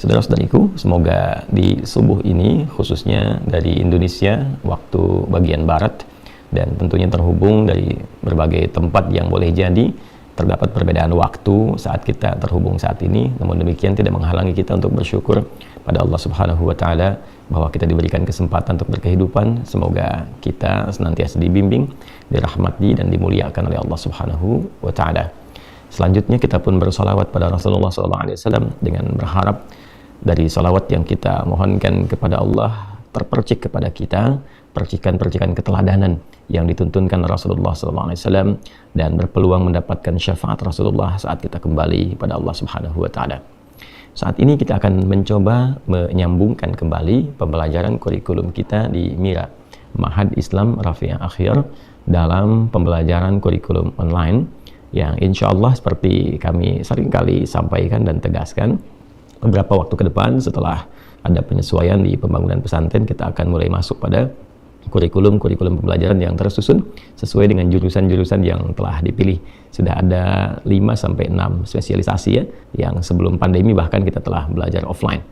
Saudara-saudariku, semoga di subuh ini, khususnya dari Indonesia, waktu bagian Barat, dan tentunya terhubung dari berbagai tempat yang boleh jadi, terdapat perbedaan waktu saat kita terhubung saat ini, namun demikian tidak menghalangi kita untuk bersyukur pada Allah Subhanahu wa Ta'ala bahwa kita diberikan kesempatan untuk berkehidupan. Semoga kita senantiasa dibimbing, dirahmati, dan dimuliakan oleh Allah Subhanahu wa Ta'ala. Selanjutnya kita pun bersolawat pada Rasulullah SAW dengan berharap dari salawat yang kita mohonkan kepada Allah terpercik kepada kita percikan-percikan keteladanan yang dituntunkan Rasulullah SAW dan berpeluang mendapatkan syafaat Rasulullah saat kita kembali pada Allah Subhanahu wa Ta'ala. Saat ini kita akan mencoba menyambungkan kembali pembelajaran kurikulum kita di MIRA, Ma'had Islam Rafiah Akhir, dalam pembelajaran kurikulum online yang insya Allah seperti kami seringkali sampaikan dan tegaskan, beberapa waktu ke depan setelah ada penyesuaian di pembangunan pesantren, kita akan mulai masuk pada kurikulum pembelajaran yang tersusun sesuai dengan jurusan-jurusan yang telah dipilih. Sudah ada 5-6 spesialisasi ya, yang sebelum pandemi bahkan kita telah belajar offline.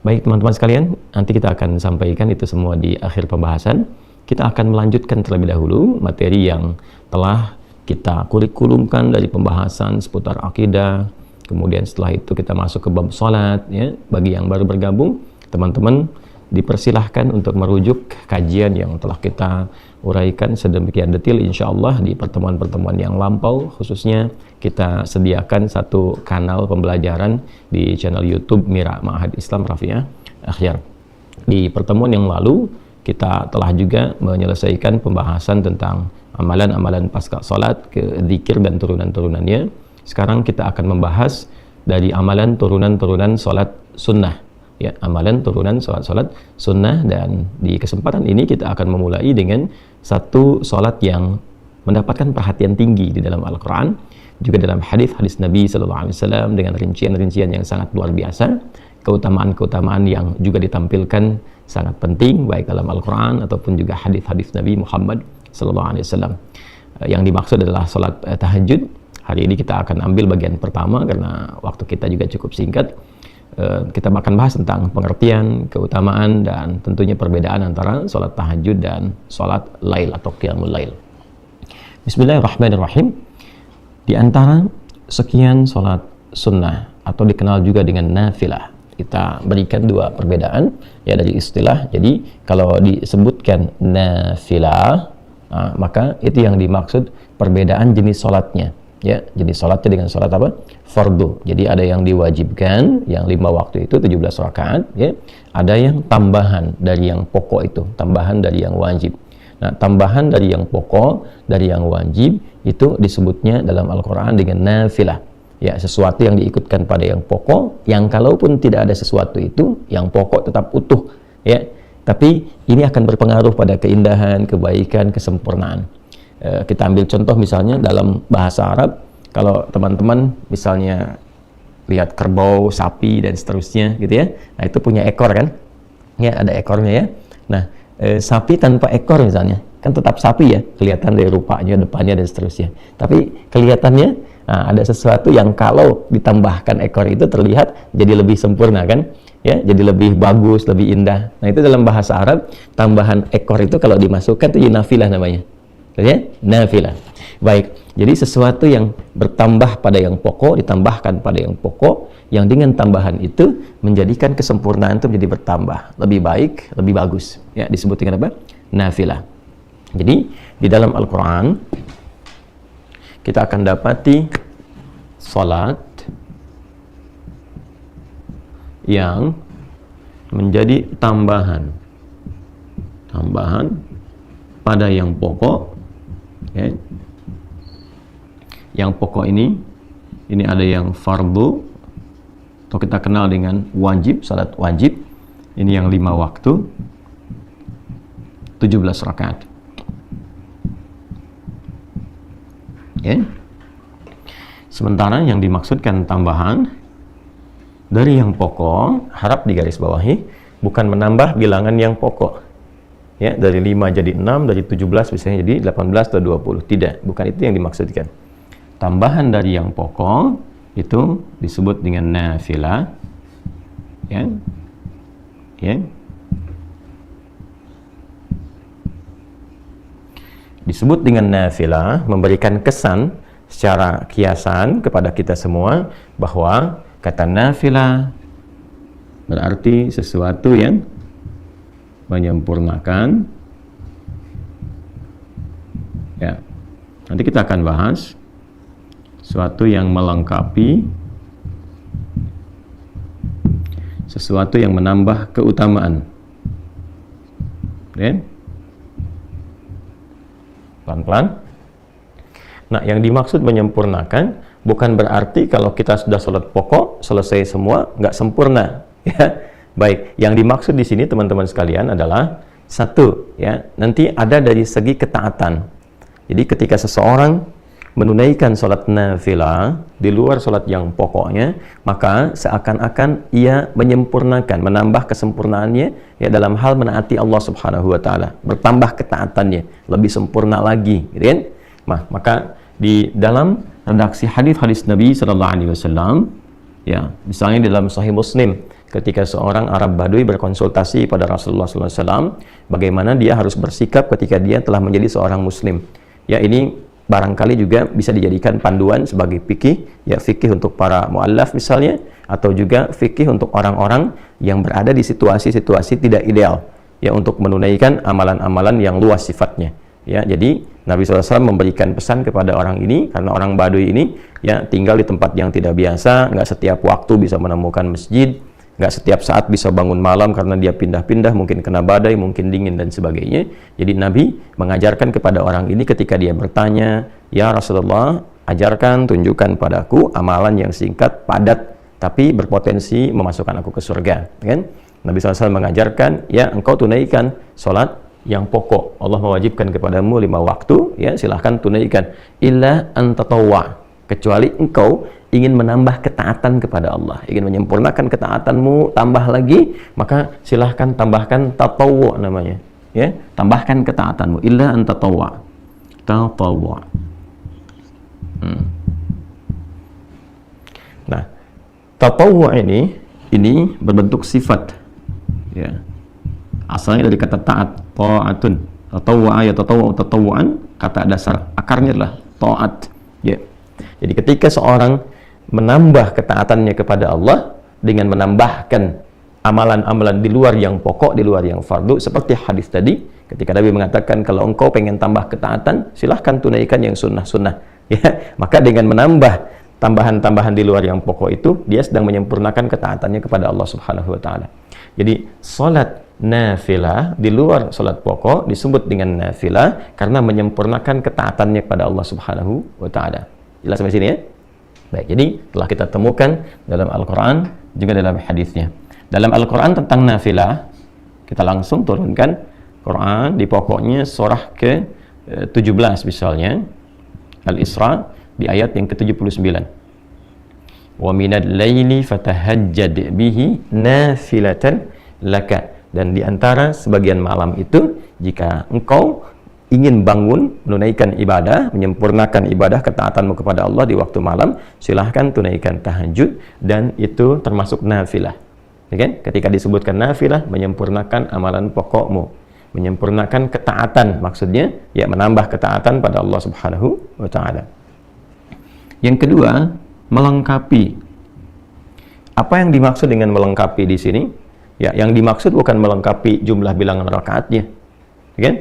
Baik teman-teman sekalian, nanti kita akan sampaikan itu semua di akhir pembahasan. Kita akan melanjutkan terlebih dahulu materi yang telah kita kurikulumkan dari pembahasan seputar akidah. Kemudian setelah itu kita masuk ke bab salat ya. Bagi yang baru bergabung, teman-teman dipersilahkan untuk merujuk kajian yang telah kita uraikan sedemikian detail insyaallah di pertemuan-pertemuan yang lampau. Khususnya kita sediakan satu kanal pembelajaran di channel YouTube MIRA, Ma'had Islam Rafiah Akhir. Di pertemuan yang lalu kita telah juga menyelesaikan pembahasan tentang amalan-amalan pasca salat, ke zikir dan turunan-turunannya. Sekarang kita akan membahas dari amalan turunan-turunan salat sunnah ya, amalan turunan salat sunnah, dan di kesempatan ini kita akan memulai dengan satu salat yang mendapatkan perhatian tinggi di dalam Al-Quran, juga dalam hadis-hadis Nabi SAW dengan rincian-rincian yang sangat luar biasa, keutamaan-keutamaan yang juga ditampilkan sangat penting baik dalam Al-Quran ataupun juga hadis-hadis Nabi Muhammad SAW. Yang dimaksud adalah salat tahajud. Hari ini kita akan ambil bagian pertama karena waktu kita juga cukup singkat. Kita akan bahas tentang pengertian, keutamaan, dan tentunya perbedaan antara sholat tahajud dan sholat lail atau qiyamul lail. Bismillahirrahmanirrahim. Di antara sekian sholat sunnah atau dikenal juga dengan nafilah, kita berikan dua perbedaan ya dari istilah. Jadi kalau disebutkan nafilah, maka itu yang dimaksud perbedaan jenis sholatnya. Ya, jenis sholatnya dengan sholat apa? Fardu. Jadi ada yang diwajibkan, yang 5 waktu itu 17 rakaat, ya. Ada yang tambahan dari yang pokok itu, tambahan dari yang wajib. Nah, tambahan dari yang pokok, dari yang wajib itu disebutnya dalam Al-Quran dengan nafilah. Ya, sesuatu yang diikutkan pada yang pokok, yang kalaupun tidak ada sesuatu itu, yang pokok tetap utuh, ya. Tapi ini akan berpengaruh pada keindahan, kebaikan, kesempurnaan. Kita ambil contoh misalnya dalam bahasa Arab, kalau teman-teman misalnya lihat kerbau, sapi dan seterusnya gitu ya, nah itu punya ekor kan ya, ada ekornya ya. Nah sapi tanpa ekor misalnya kan tetap sapi ya, kelihatan dari rupanya, depannya dan seterusnya, tapi kelihatannya ada sesuatu yang kalau ditambahkan ekor itu terlihat jadi lebih sempurna kan ya, jadi lebih bagus, lebih indah. Nah itu dalam bahasa Arab, tambahan ekor itu kalau dimasukkan itu nafilah namanya ya, nafilah. Baik, jadi sesuatu yang bertambah pada yang pokok, ditambahkan pada yang pokok, yang dengan tambahan itu menjadikan kesempurnaan itu menjadi bertambah, lebih baik, lebih bagus ya, disebut dengan apa? Nafilah. Jadi di dalam Al-Quran kita akan dapati salat yang menjadi tambahan pada yang pokok. Okay. Yang pokok ini ada yang fardu atau kita kenal dengan wajib, salat wajib. Ini yang 5 waktu 17 rakaat. Okay. Sementara yang dimaksudkan tambahan dari yang pokok, harap digarisbawahi, bukan menambah bilangan yang pokok. Ya, dari 5 jadi 6, dari 17 misalnya jadi 18 atau 20. Tidak, bukan itu yang dimaksudkan. Tambahan dari yang pokok itu disebut dengan nafilah. Ya. Ya. Disebut dengan nafilah, memberikan kesan secara kiasan kepada kita semua bahwa kata nafilah berarti sesuatu yang menyempurnakan. Ya, nanti kita akan bahas sesuatu yang melengkapi, sesuatu yang menambah keutamaan. Ya. Pelan-pelan. Nah, yang dimaksud menyempurnakan bukan berarti kalau kita sudah sholat pokok selesai semua nggak sempurna. Ya, baik. Yang dimaksud di sini teman-teman sekalian adalah satu, ya, nanti ada dari segi ketaatan. Jadi ketika seseorang menunaikan sholat nafilah di luar sholat yang pokoknya, maka seakan-akan ia menyempurnakan, menambah kesempurnaannya ya dalam hal menaati Allah Subhanahu wa taala, bertambah ketaatannya, lebih sempurna lagi, gitu kan? Maka di dalam redaksi hadis-hadis Nabi sallallahu alaihi wasallam, ya, misalnya di dalam Sahih Muslim, ketika seorang Arab Badui berkonsultasi pada Rasulullah sallallahu alaihi wasallam, bagaimana dia harus bersikap ketika dia telah menjadi seorang muslim. Ya, ini barangkali juga bisa dijadikan panduan sebagai fikih, ya, fikih untuk para muallaf misalnya, atau juga fikih untuk orang-orang yang berada di situasi-situasi tidak ideal, ya, untuk menunaikan amalan-amalan yang luas sifatnya. Ya, jadi Nabi SAW memberikan pesan kepada orang ini, karena orang Baduy ini ya tinggal di tempat yang tidak biasa, nggak setiap waktu bisa menemukan masjid, nggak setiap saat bisa bangun malam karena dia pindah-pindah, mungkin kena badai, mungkin dingin dan sebagainya. Jadi Nabi mengajarkan kepada orang ini ketika dia bertanya, "Ya Rasulullah, ajarkan, tunjukkan padaku amalan yang singkat, padat, tapi berpotensi memasukkan aku ke surga." Kan? Nabi SAW mengajarkan, ya, engkau tunaikan sholat yang pokok. Allah mewajibkan kepadamu 5 waktu, ya, silahkan tunaikan. Illa antatawwa, kecuali engkau ingin menambah ketaatan kepada Allah, ingin menyempurnakan ketaatanmu, tambah lagi, maka silahkan tambahkan tatawwu namanya, ya, tambahkan ketaatanmu. Illa an tatawwa, tatawwu. Nah, tatawwu ini berbentuk sifat, ya, asalnya dari kata taat, ta'atun. Tatawwa ya tatawwu, tatawwuan, kata dasar akarnya adalah taat, ya. Jadi ketika seorang menambah ketaatannya kepada Allah dengan menambahkan amalan-amalan di luar yang pokok, di luar yang fardu, seperti hadis tadi ketika Nabi mengatakan kalau engkau pengen tambah ketaatan, silahkan tunaikan yang sunnah-sunnah, ya. Maka dengan menambah tambahan-tambahan di luar yang pokok itu, dia sedang menyempurnakan ketaatannya kepada Allah Subhanahu wa taala. Jadi salat nafilah di luar salat pokok disebut dengan nafilah karena menyempurnakan ketaatannya kepada Allah Subhanahu wa taala. Jelas sampai sini, ya? Baik, jadi telah kita temukan dalam Al-Quran juga dalam hadisnya. Dalam Al-Quran tentang nafilah, kita langsung turunkan Quran di pokoknya surah ke-17 misalnya, Al-Isra di ayat yang ke-79. Wa minal laili fatahajjad bihi nafilatan laka. Dan di antara sebagian malam itu, jika engkau ingin bangun, menunaikan ibadah, menyempurnakan ibadah ketaatanmu kepada Allah di waktu malam, silahkan tunaikan tahajud, dan itu termasuk nafilah. Ya kan? Ketika disebutkan nafilah, menyempurnakan amalan pokokmu, menyempurnakan ketaatan, maksudnya ya menambah ketaatan pada Allah Subhanahu wa taala. Yang kedua, melengkapi. Apa yang dimaksud dengan melengkapi di sini? Ya, yang dimaksud bukan melengkapi jumlah bilangan rakaatnya. Ya kan?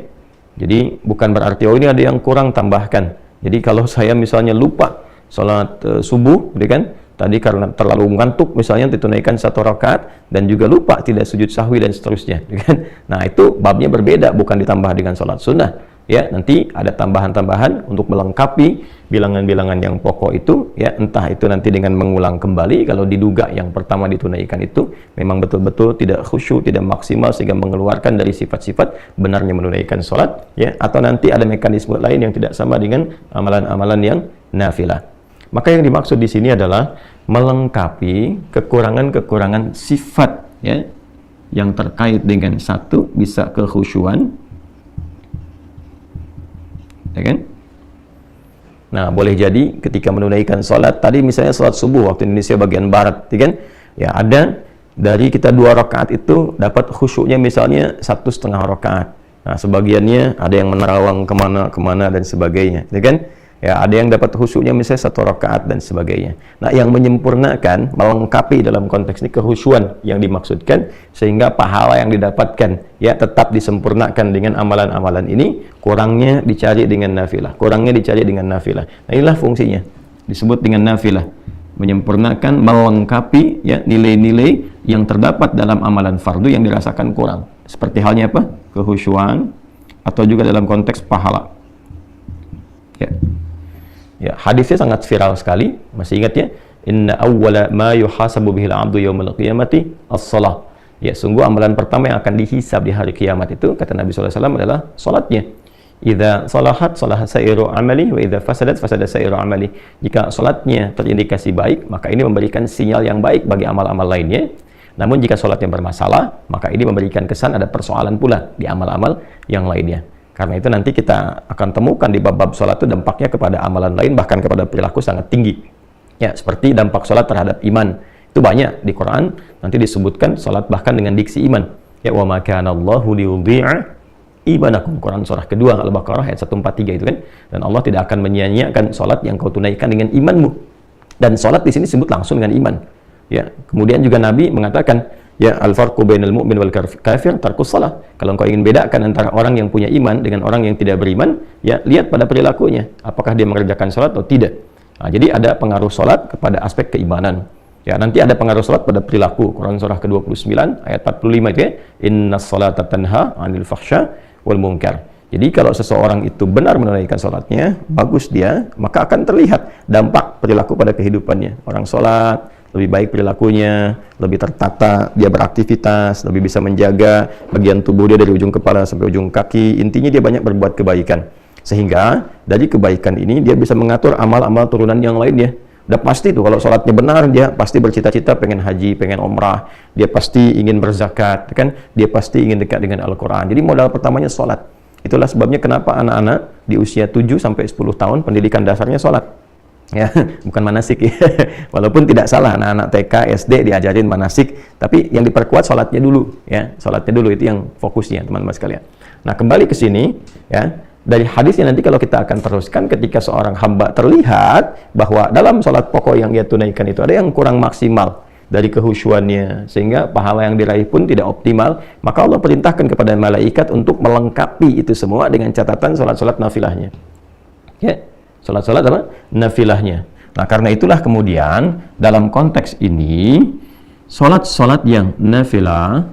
Jadi bukan berarti oh ini ada yang kurang, tambahkan. Jadi kalau saya misalnya lupa sholat subuh, gitu kan? Tadi karena terlalu ngantuk misalnya ditunaikan 1 rakaat dan juga lupa tidak sujud sahwi dan seterusnya, gitu kan? Nah, itu babnya berbeda, bukan ditambah dengan sholat sunnah. Ya, nanti ada tambahan-tambahan untuk melengkapi bilangan-bilangan yang pokok itu, ya, entah itu nanti dengan mengulang kembali kalau diduga yang pertama ditunaikan itu memang betul-betul tidak khusyuk, tidak maksimal sehingga mengeluarkan dari sifat-sifat benarnya menunaikan sholat, ya, atau nanti ada mekanisme lain yang tidak sama dengan amalan-amalan yang nafilah. Maka yang dimaksud di sini adalah melengkapi kekurangan-kekurangan sifat, ya, yang terkait dengan satu bisa kekhusyuan, ya kan? Nah, boleh jadi ketika menunaikan sholat tadi misalnya sholat subuh waktu Indonesia bagian barat, ya kan? Ya, ada dari kita 2 rakaat itu dapat khusyuknya misalnya 1,5 rakaat. Nah, sebagiannya ada yang menerawang kemana dan sebagainya, ya kan? Ya, ada yang dapat khusyuknya misalnya 1 rakaat dan sebagainya. Nah, yang menyempurnakan, melengkapi dalam konteks ini kehusyuan yang dimaksudkan, sehingga pahala yang didapatkan ya tetap disempurnakan dengan amalan-amalan ini, kurangnya dicari dengan nafilah. Nah, inilah fungsinya disebut dengan nafilah, menyempurnakan, melengkapi ya nilai-nilai yang terdapat dalam amalan fardu yang dirasakan kurang. Seperti halnya apa? Kehusyuan, atau juga dalam konteks pahala. Ya, hadisnya sangat viral sekali. Masih ingat ya? Inna awwala ma yuhasabu bihil 'abdu yaumal qiyamati as-shalah. Ya, sungguh amalan pertama yang akan dihisab di hari kiamat itu, kata Nabi sallallahu alaihi wasallam, adalah salatnya. Idza salahat salaha sairu amali wa idza fasadat fasada sairu amali. Jika salatnya terindikasi baik, maka ini memberikan sinyal yang baik bagi amal-amal lainnya. Namun jika salatnya bermasalah, maka ini memberikan kesan ada persoalan pula di amal-amal yang lainnya. Karena itu nanti kita akan temukan di bab-bab sholat itu dampaknya kepada amalan lain, bahkan kepada perilaku sangat tinggi. Ya, seperti dampak sholat terhadap iman. Itu banyak di Quran, nanti disebutkan sholat bahkan dengan diksi iman. Ya, wa ma kana Allahu liyudhi'a imanakum. Quran surah kedua Al-Baqarah ayat 143 itu kan. Dan Allah tidak akan menyia-nyiakan sholat yang kau tunaikan dengan imanmu. Dan sholat di sini disebut langsung dengan iman. Ya, kemudian juga Nabi mengatakan, ya, al-farqu bainal mu'min wal kafir tarkus shalah. Kalau engkau ingin bedakan antara orang yang punya iman dengan orang yang tidak beriman, ya lihat pada perilakunya, apakah dia mengerjakan salat atau tidak. Nah, jadi ada pengaruh salat kepada aspek keimanan. Ya, nanti ada pengaruh salat pada perilaku. Quran surah ke-29 ayat 45 itu ya, innas salata tanha 'anil fahsya wal munkar. Jadi kalau seseorang itu benar menunaikan salatnya, bagus dia, maka akan terlihat dampak perilaku pada kehidupannya. Orang salat lebih baik perilakunya, lebih tertata, dia beraktivitas, lebih bisa menjaga bagian tubuh dia dari ujung kepala sampai ujung kaki. Intinya dia banyak berbuat kebaikan. Sehingga dari kebaikan ini dia bisa mengatur amal-amal turunan yang lainnya. Udah pasti tuh kalau sholatnya benar, dia pasti bercita-cita pengen haji, pengen umrah, dia pasti ingin berzakat, kan? Dia pasti ingin dekat dengan Al-Quran. Jadi modal pertamanya sholat. Itulah sebabnya kenapa anak-anak di usia 7 sampai 10 tahun pendidikan dasarnya sholat. Ya, bukan manasik ya. Walaupun tidak salah anak-anak TK, SD diajarin manasik, tapi yang diperkuat sholatnya dulu ya. Sholatnya dulu itu yang fokusnya, teman-teman sekalian. Nah, kembali ke sini ya. Dari hadisnya nanti kalau kita akan teruskan, ketika seorang hamba terlihat bahwa dalam sholat pokok yang dia tunaikan itu ada yang kurang maksimal dari kehusyuannya, sehingga pahala yang diraih pun tidak optimal, maka Allah perintahkan kepada malaikat untuk melengkapi itu semua dengan catatan sholat-sholat nafilahnya. Ya. Salat-salat apa? Nafilahnya. Nah, karena itulah kemudian dalam konteks ini salat-salat yang nafilah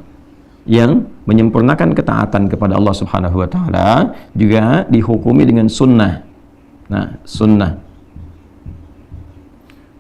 yang menyempurnakan ketaatan kepada Allah Subhanahu wa taala juga dihukumi dengan sunnah. Nah, sunnah.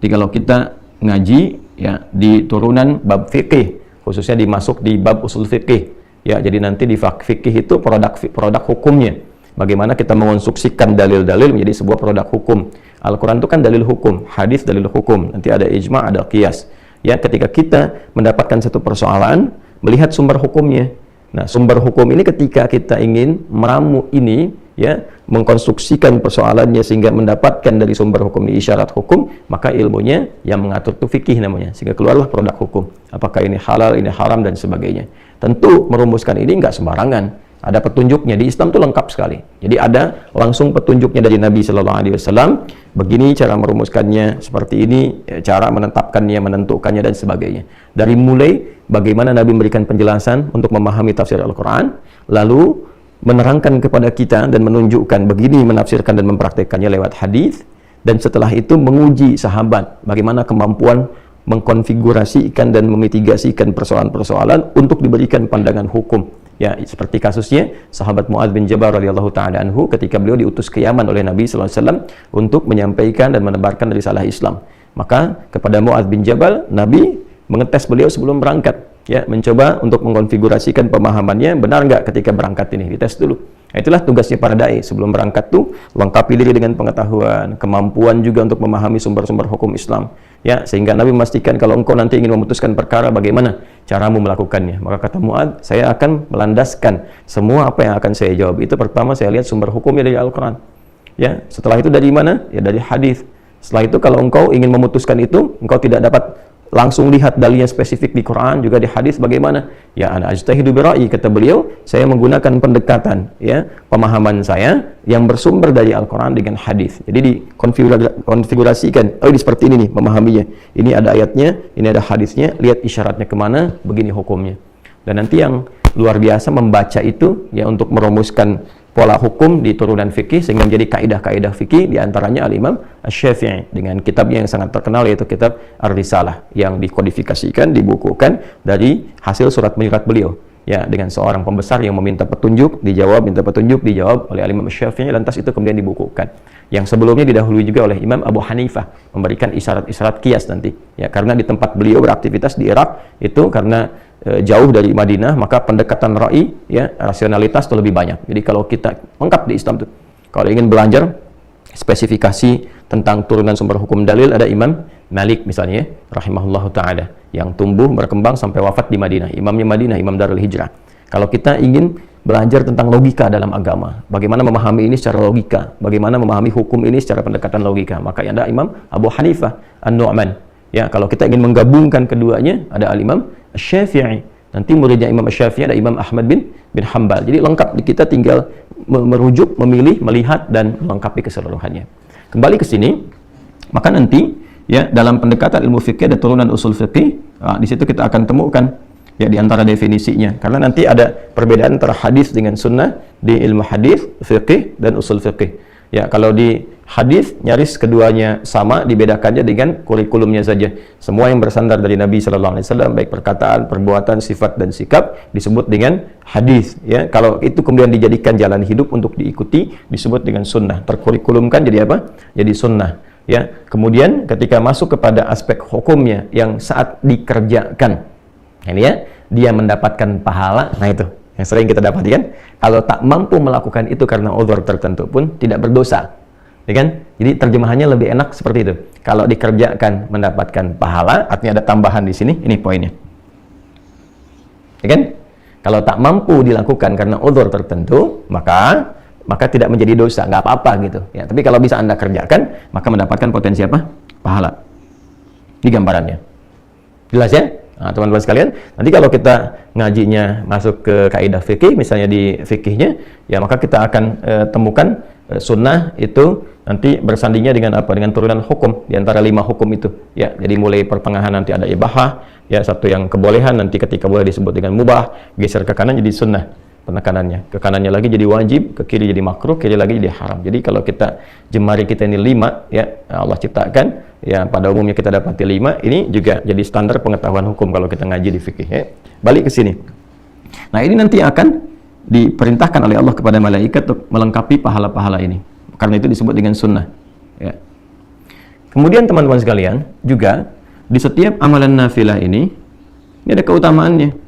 Jadi kalau kita ngaji ya di turunan bab fikih, khususnya dimasuk di bab usul fikih. Ya, jadi nanti di fikih itu produk hukumnya. Bagaimana kita mengonstruksikan dalil-dalil menjadi sebuah produk hukum. Al-Quran itu kan dalil hukum, hadis dalil hukum. Nanti ada ijma', ada qiyas. Ya, ketika kita mendapatkan satu persoalan, melihat sumber hukumnya. Nah, sumber hukum ini ketika kita ingin meramu ini, ya, mengkonstruksikan persoalannya sehingga mendapatkan dari sumber hukum ini isyarat hukum, maka ilmunya yang mengatur itu fikih namanya. Sehingga keluarlah produk hukum. Apakah ini halal, ini haram, dan sebagainya. Tentu merumuskan ini nggak sembarangan. Ada petunjuknya, di Islam itu lengkap sekali. Jadi ada langsung petunjuknya dari Nabi Shallallahu Alaihi Wasallam. Begini cara merumuskannya, seperti ini cara menetapkannya, menentukannya, dan sebagainya. Dari mulai bagaimana Nabi memberikan penjelasan untuk memahami tafsir Al-Quran, lalu menerangkan kepada kita dan menunjukkan begini menafsirkan dan mempraktekannya lewat hadis, dan setelah itu menguji sahabat bagaimana kemampuan mengkonfigurasikan dan memitigasikan persoalan-persoalan untuk diberikan pandangan hukum. Ya, seperti kasusnya sahabat Mu'adz bin Jabal radhiyallahu taala anhu ketika beliau diutus ke Yaman oleh Nabi sallallahu alaihi wasallam untuk menyampaikan dan menebarkan risalah Islam. Maka kepada Mu'adz bin Jabal, Nabi mengetes beliau sebelum berangkat, ya, mencoba untuk mengkonfigurasikan pemahamannya benar nggak ketika berangkat ini, dites dulu. Nah, itulah tugasnya para dai sebelum berangkat tuh, lengkapi diri dengan pengetahuan, kemampuan juga untuk memahami sumber-sumber hukum Islam. Ya, sehingga Nabi memastikan kalau engkau nanti ingin memutuskan perkara, bagaimana caramu melakukannya. Maka kata Mu'adz, saya akan melandaskan semua apa yang akan saya jawab itu pertama saya lihat sumber hukumnya dari Al-Quran. Ya, setelah itu dari mana? Ya, dari hadis. Setelah itu kalau engkau ingin memutuskan itu, engkau tidak dapat langsung lihat dalilnya spesifik di Quran juga di hadis bagaimana? Ya ana ajtahidu bira'i, kata beliau, saya menggunakan pendekatan ya, pemahaman saya yang bersumber dari Al-Quran dengan hadis. Jadi dikonfigurasikan, oh ini seperti ini nih memahaminya. Ini ada ayatnya, ini ada hadisnya, lihat isyaratnya kemana, begini hukumnya. Dan nanti yang luar biasa membaca itu ya untuk merumuskan pola hukum di turunan fikih sehingga menjadi kaidah-kaidah fikih, diantaranya Al-Imam Asy-Syafi'i dengan kitabnya yang sangat terkenal yaitu kitab Ar-Risalah yang dikodifikasikan, dibukukan dari hasil surat menyurat beliau ya, dengan seorang pembesar yang meminta petunjuk, dijawab, minta petunjuk, dijawab oleh Al-Imam Asy-Syafi'i, lantas itu kemudian dibukukan. Yang sebelumnya didahului juga oleh Imam Abu Hanifah memberikan isyarat-isyarat qiyas nanti ya, karena di tempat beliau beraktivitas di Irak itu karena jauh dari Madinah, maka pendekatan ra'i ya, rasionalitas itu lebih banyak. Jadi kalau kita lengkap di Islam tuh, kalau ingin belajar spesifikasi tentang turunan sumber hukum dalil, ada Imam Malik misalnya rahimahullahu taala yang tumbuh berkembang sampai wafat di Madinah, imamnya Madinah, Imam Darul Hijrah. Kalau kita ingin belajar tentang logika dalam agama, bagaimana memahami ini secara logika, bagaimana memahami hukum ini secara pendekatan logika, maka ada Imam Abu Hanifah An-Nu'man. Ya, kalau kita ingin menggabungkan keduanya, ada Al-Imam Asy-Syafi'i. Nanti muridnya Imam Asy-Syafi'i ada Imam Ahmad bin Hanbal. Jadi lengkap, kita tinggal merujuk, memilih, melihat dan melengkapi keseluruhannya. Kembali ke sini, maka nanti ya dalam pendekatan ilmu fikih ada turunan usul fikih. Nah, di situ kita akan temukan ya di antara definisinya. Karena nanti ada perbedaan antara hadis dengan sunnah di ilmu hadis, fikih dan usul fikih. Ya, kalau di hadis nyaris keduanya sama, dibedakannya dengan kurikulumnya saja. Semua yang bersandar dari Nabi Sallallahu Alaihi Wasallam, baik perkataan, perbuatan, sifat dan sikap, disebut dengan hadis. Ya, kalau itu kemudian dijadikan jalan hidup untuk diikuti, disebut dengan sunnah. Terkurikulumkan jadi apa? Jadi sunnah. Ya, kemudian ketika masuk kepada aspek hukumnya yang saat dikerjakan, ini ya, dia mendapatkan pahala. Nah itu yang sering kita dapati kan, kalau tak mampu melakukan itu karena uzur tertentu pun tidak berdosa, ya kan? Jadi terjemahannya lebih enak seperti itu. Kalau dikerjakan mendapatkan pahala, artinya ada tambahan di sini. Ini poinnya, ya kan? Kalau tak mampu dilakukan karena uzur tertentu, maka tidak menjadi dosa, nggak apa-apa gitu. Ya, tapi kalau bisa Anda kerjakan, maka mendapatkan potensi apa? Pahala. Ini gambarannya. Jelas ya? Nah, teman-teman sekalian, nanti kalau kita ngajinya masuk ke kaidah fikih, misalnya di fikihnya, ya maka kita akan temukan sunnah itu nanti bersandingnya dengan apa? Dengan turunan hukum di antara 5 hukum itu. Ya, jadi mulai pertengahan nanti ada ibahah, ya satu yang kebolehan, nanti ketika boleh disebut dengan mubah, geser ke kanan jadi sunnah penekanannya, ke kanannya lagi jadi wajib, ke kiri jadi makruh, kiri lagi jadi haram. Jadi kalau kita jemari kita ini 5, ya Allah ciptakan, ya pada umumnya kita dapati 5, ini juga jadi standar pengetahuan hukum kalau kita ngaji di fikih. Ya. Balik ke sini. Nah ini nanti akan diperintahkan oleh Allah kepada malaikat untuk melengkapi pahala-pahala ini. Karena itu disebut dengan sunnah. Ya. Kemudian teman-teman sekalian, juga di setiap amalan nafilah ini ada keutamaannya.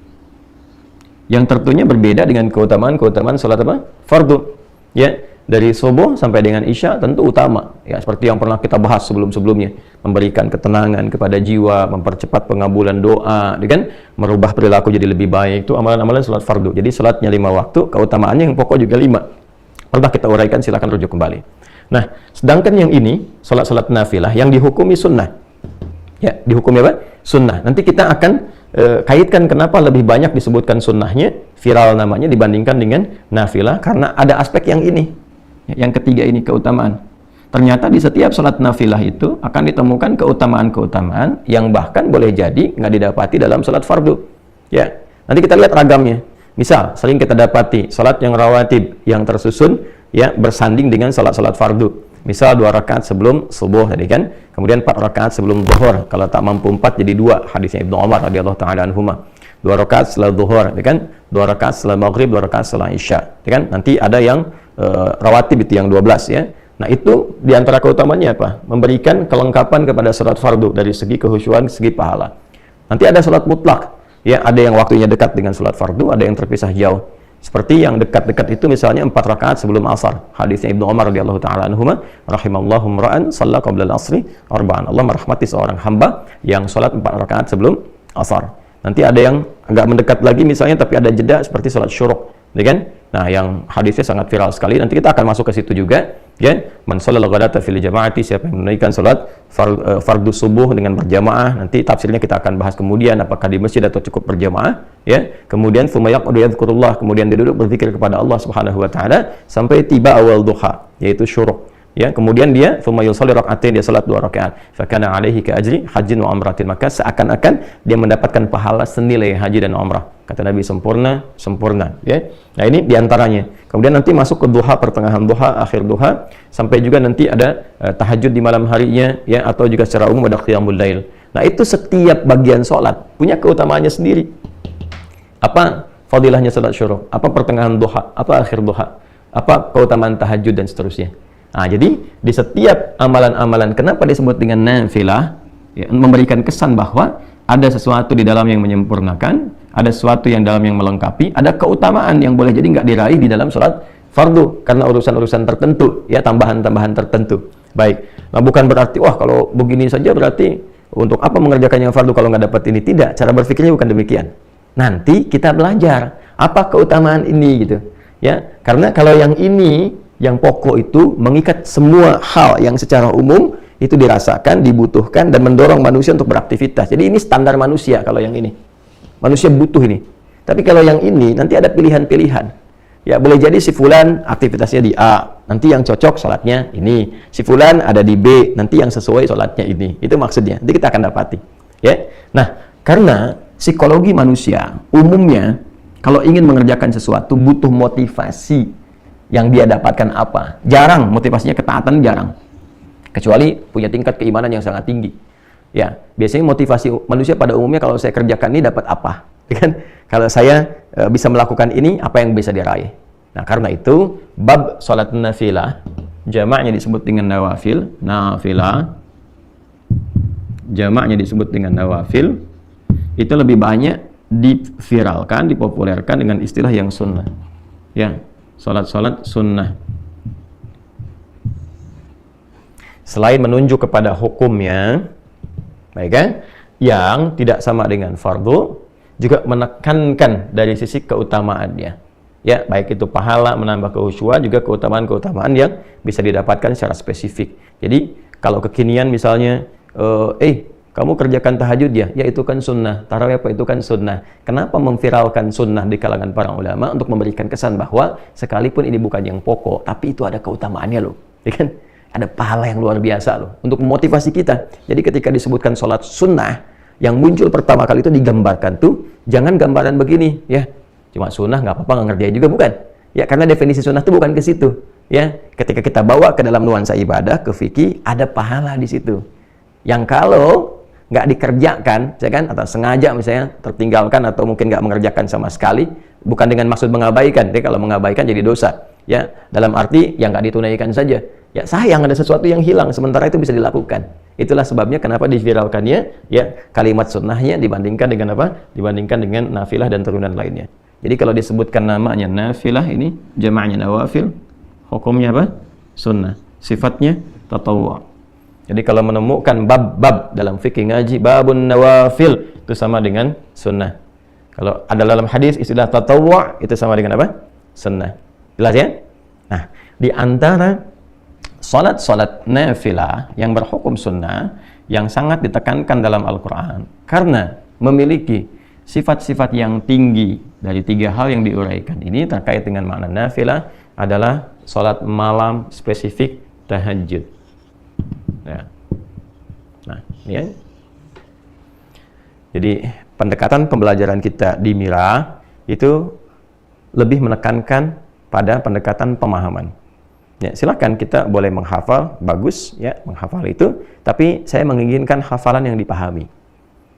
Yang tentunya berbeda dengan keutamaan salat apa? Fardu. Ya, dari subuh sampai dengan isya tentu utama. Ya, seperti yang pernah kita bahas sebelum-sebelumnya, memberikan ketenangan kepada jiwa, mempercepat pengabulan doa, kan? Merubah perilaku jadi lebih baik. Itu amalan-amalan salat fardu. Jadi salatnya 5 waktu, keutamaannya yang pokok juga 5. Pernah kita uraikan, silakan rujuk kembali. Nah, sedangkan yang ini salat-salat nafilah yang dihukumi sunnah. Ya, dihukumi apa? Sunnah. Nanti kita akan kaitkan kenapa lebih banyak disebutkan sunnahnya, viral namanya dibandingkan dengan nafilah, karena ada aspek yang ini, yang ketiga ini, keutamaan. Ternyata di setiap salat nafilah itu akan ditemukan keutamaan-keutamaan yang bahkan boleh jadi nggak didapati dalam salat fardu. Ya, nanti kita lihat ragamnya. Misal, sering kita dapati salat yang rawatib, yang tersusun, ya bersanding dengan salat-salat fardu. Misal 2 rakaat sebelum subuh tadi kan, kemudian 4 rakaat sebelum zuhur. Kalau tak mampu 4 jadi 2, hadisnya Ibnu Umar radhiyallahu taala anhuma. 2 rakaat setelah zuhur, kan? 2 rakaat setelah maghrib, 2 rakaat setelah isya, kan? Nanti ada yang rawatib itu yang 12 ya. Nah, itu di antara keutamaannya apa? Memberikan kelengkapan kepada salat fardu dari segi kehusyuan, segi pahala. Nanti ada salat mutlak, ya, ada yang waktunya dekat dengan salat fardu, ada yang terpisah jauh. Seperti yang dekat-dekat itu misalnya 4 rakaat sebelum asar. Hadisnya Ibnu Umar radhiyallahu taala anhuma, rahimallahu imra'an shalla qabla al-'asri arba'an. Allah merahmati seorang hamba yang salat 4 rakaat sebelum asar. Nanti ada yang agak mendekat lagi misalnya tapi ada jeda seperti salat syuruk. ya kan? Nah, yang hadisnya sangat viral sekali, nanti kita akan masuk ke situ juga, ya. Man shallal ghadata fil jama'ati, siapa yang menunaikan salat fardu subuh dengan berjamaah, nanti tafsirnya kita akan bahas kemudian, apakah di masjid atau cukup berjamaah, ya. Kemudian tsumma yaqudu yadhkurullah, kemudian dia duduk berzikir kepada Allah Subhanahu wa taala sampai tiba awal duha, yaitu syuruk. Ya, kemudian dia tsumma yusalli rak'atain, dia salat 2 rakaat. Fa kana 'alaihi ka ajri hajjin wa umratin, maka seakan-akan dia mendapatkan pahala senilai haji dan umrah. Kata Nabi, sempurna, ya. Nah, ini diantaranya. Kemudian nanti masuk ke duha, pertengahan duha, akhir duha, sampai juga nanti ada tahajud di malam harinya, ya, atau juga secara umum ada qiyamul lail. Nah, itu setiap bagian sholat punya keutamaannya sendiri. Apa fadilahnya salat syuruk? Apa pertengahan duha? Apa akhir duha? Apa keutamaan tahajud dan seterusnya? Nah, jadi di setiap amalan-amalan, kenapa disebut dengan nafilah? Ya, memberikan kesan bahwa ada sesuatu di dalam yang menyempurnakan, ada sesuatu yang dalam yang melengkapi, ada keutamaan yang boleh jadi nggak diraih di dalam sholat fardu karena urusan-urusan tertentu, ya, tambahan-tambahan tertentu. Baik, nah bukan berarti wah kalau begini saja berarti untuk apa mengerjakan yang fardu kalau nggak dapat ini. Tidak, cara berpikirnya bukan demikian. Nanti kita belajar apa keutamaan ini gitu, ya. Karena kalau yang ini yang pokok itu mengikat semua hal yang secara umum itu dirasakan, dibutuhkan, dan mendorong manusia untuk beraktivitas. Jadi ini standar manusia kalau yang ini. Manusia butuh ini. Tapi kalau yang ini, nanti ada pilihan-pilihan. Ya, boleh jadi si fulan aktivitasnya di A, nanti yang cocok sholatnya ini. Si fulan ada di B, nanti yang sesuai sholatnya ini. Itu maksudnya. Nanti kita akan dapati. Ya. Nah, karena psikologi manusia, umumnya, kalau ingin mengerjakan sesuatu, butuh motivasi. Yang dia dapatkan apa? Jarang, motivasinya ketaatan jarang. Kecuali punya tingkat keimanan yang sangat tinggi. Ya, biasanya motivasi manusia pada umumnya kalau saya kerjakan ini dapat apa? Kan? Kalau saya bisa melakukan ini, apa yang bisa diraih? Nah, karena itu bab salat nafilah, jamaknya disebut dengan nawafil, nafilah. Jamaknya disebut dengan nawafil. Itu lebih banyak diviralkan, dipopulerkan dengan istilah yang sunnah. Ya. Salat-salat sunnah. Selain menunjuk kepada hukumnya, baik kan, yang tidak sama dengan fardu, juga menekankan dari sisi keutamaannya. Ya, baik itu pahala, menambah kehusyuan, juga keutamaan-keutamaan yang bisa didapatkan secara spesifik. Jadi, kalau kekinian misalnya, kamu kerjakan tahajud ya itu kan sunnah. Tarawih apa itu kan sunnah. Kenapa memviralkan sunnah di kalangan para ulama? Untuk memberikan kesan bahwa sekalipun ini bukan yang pokok, tapi itu ada keutamaannya loh. Ya kan? Ada pahala yang luar biasa loh. Untuk memotivasi kita. Jadi ketika disebutkan sholat sunnah, yang muncul pertama kali itu digambarkan tuh, jangan gambaran begini. Ya, cuma sunnah nggak apa-apa, nggak ngerjain juga, bukan. Ya, karena definisi sunnah itu bukan ke situ. Ya, ketika kita bawa ke dalam nuansa ibadah, ke fikih, ada pahala di situ. Yang kalau nggak dikerjakan, ya kan, atau sengaja misalnya tertinggalkan atau mungkin nggak mengerjakan sama sekali, bukan dengan maksud mengabaikan. Jadi kalau mengabaikan jadi dosa, ya, dalam arti yang nggak ditunaikan saja. Ya sayang ada sesuatu yang hilang, sementara itu bisa dilakukan. Itulah sebabnya kenapa diviralkannya, ya, kalimat sunnahnya dibandingkan dengan apa? Dibandingkan dengan nafilah dan turunan lainnya. Jadi kalau disebutkan namanya nafilah ini, jamaknya nawafil, hukumnya apa? Sunnah. Sifatnya tatawwu'. Jadi kalau menemukan bab-bab dalam fikih ngaji, babun nawafil, itu sama dengan sunnah. Kalau ada dalam hadis istilah tatawwu' itu sama dengan apa? Sunnah. Jelas ya? Nah, di antara salat-salat nafilah yang berhukum sunnah, yang sangat ditekankan dalam Al-Quran, karena memiliki sifat-sifat yang tinggi dari 3 hal yang diuraikan ini terkait dengan makna nafilah, adalah salat malam spesifik tahajud. Ya. Nah, ya. Jadi pendekatan pembelajaran kita di Mira itu lebih menekankan pada pendekatan pemahaman. Ya, silakan kita boleh menghafal, bagus ya, menghafal itu, tapi saya menginginkan hafalan yang dipahami.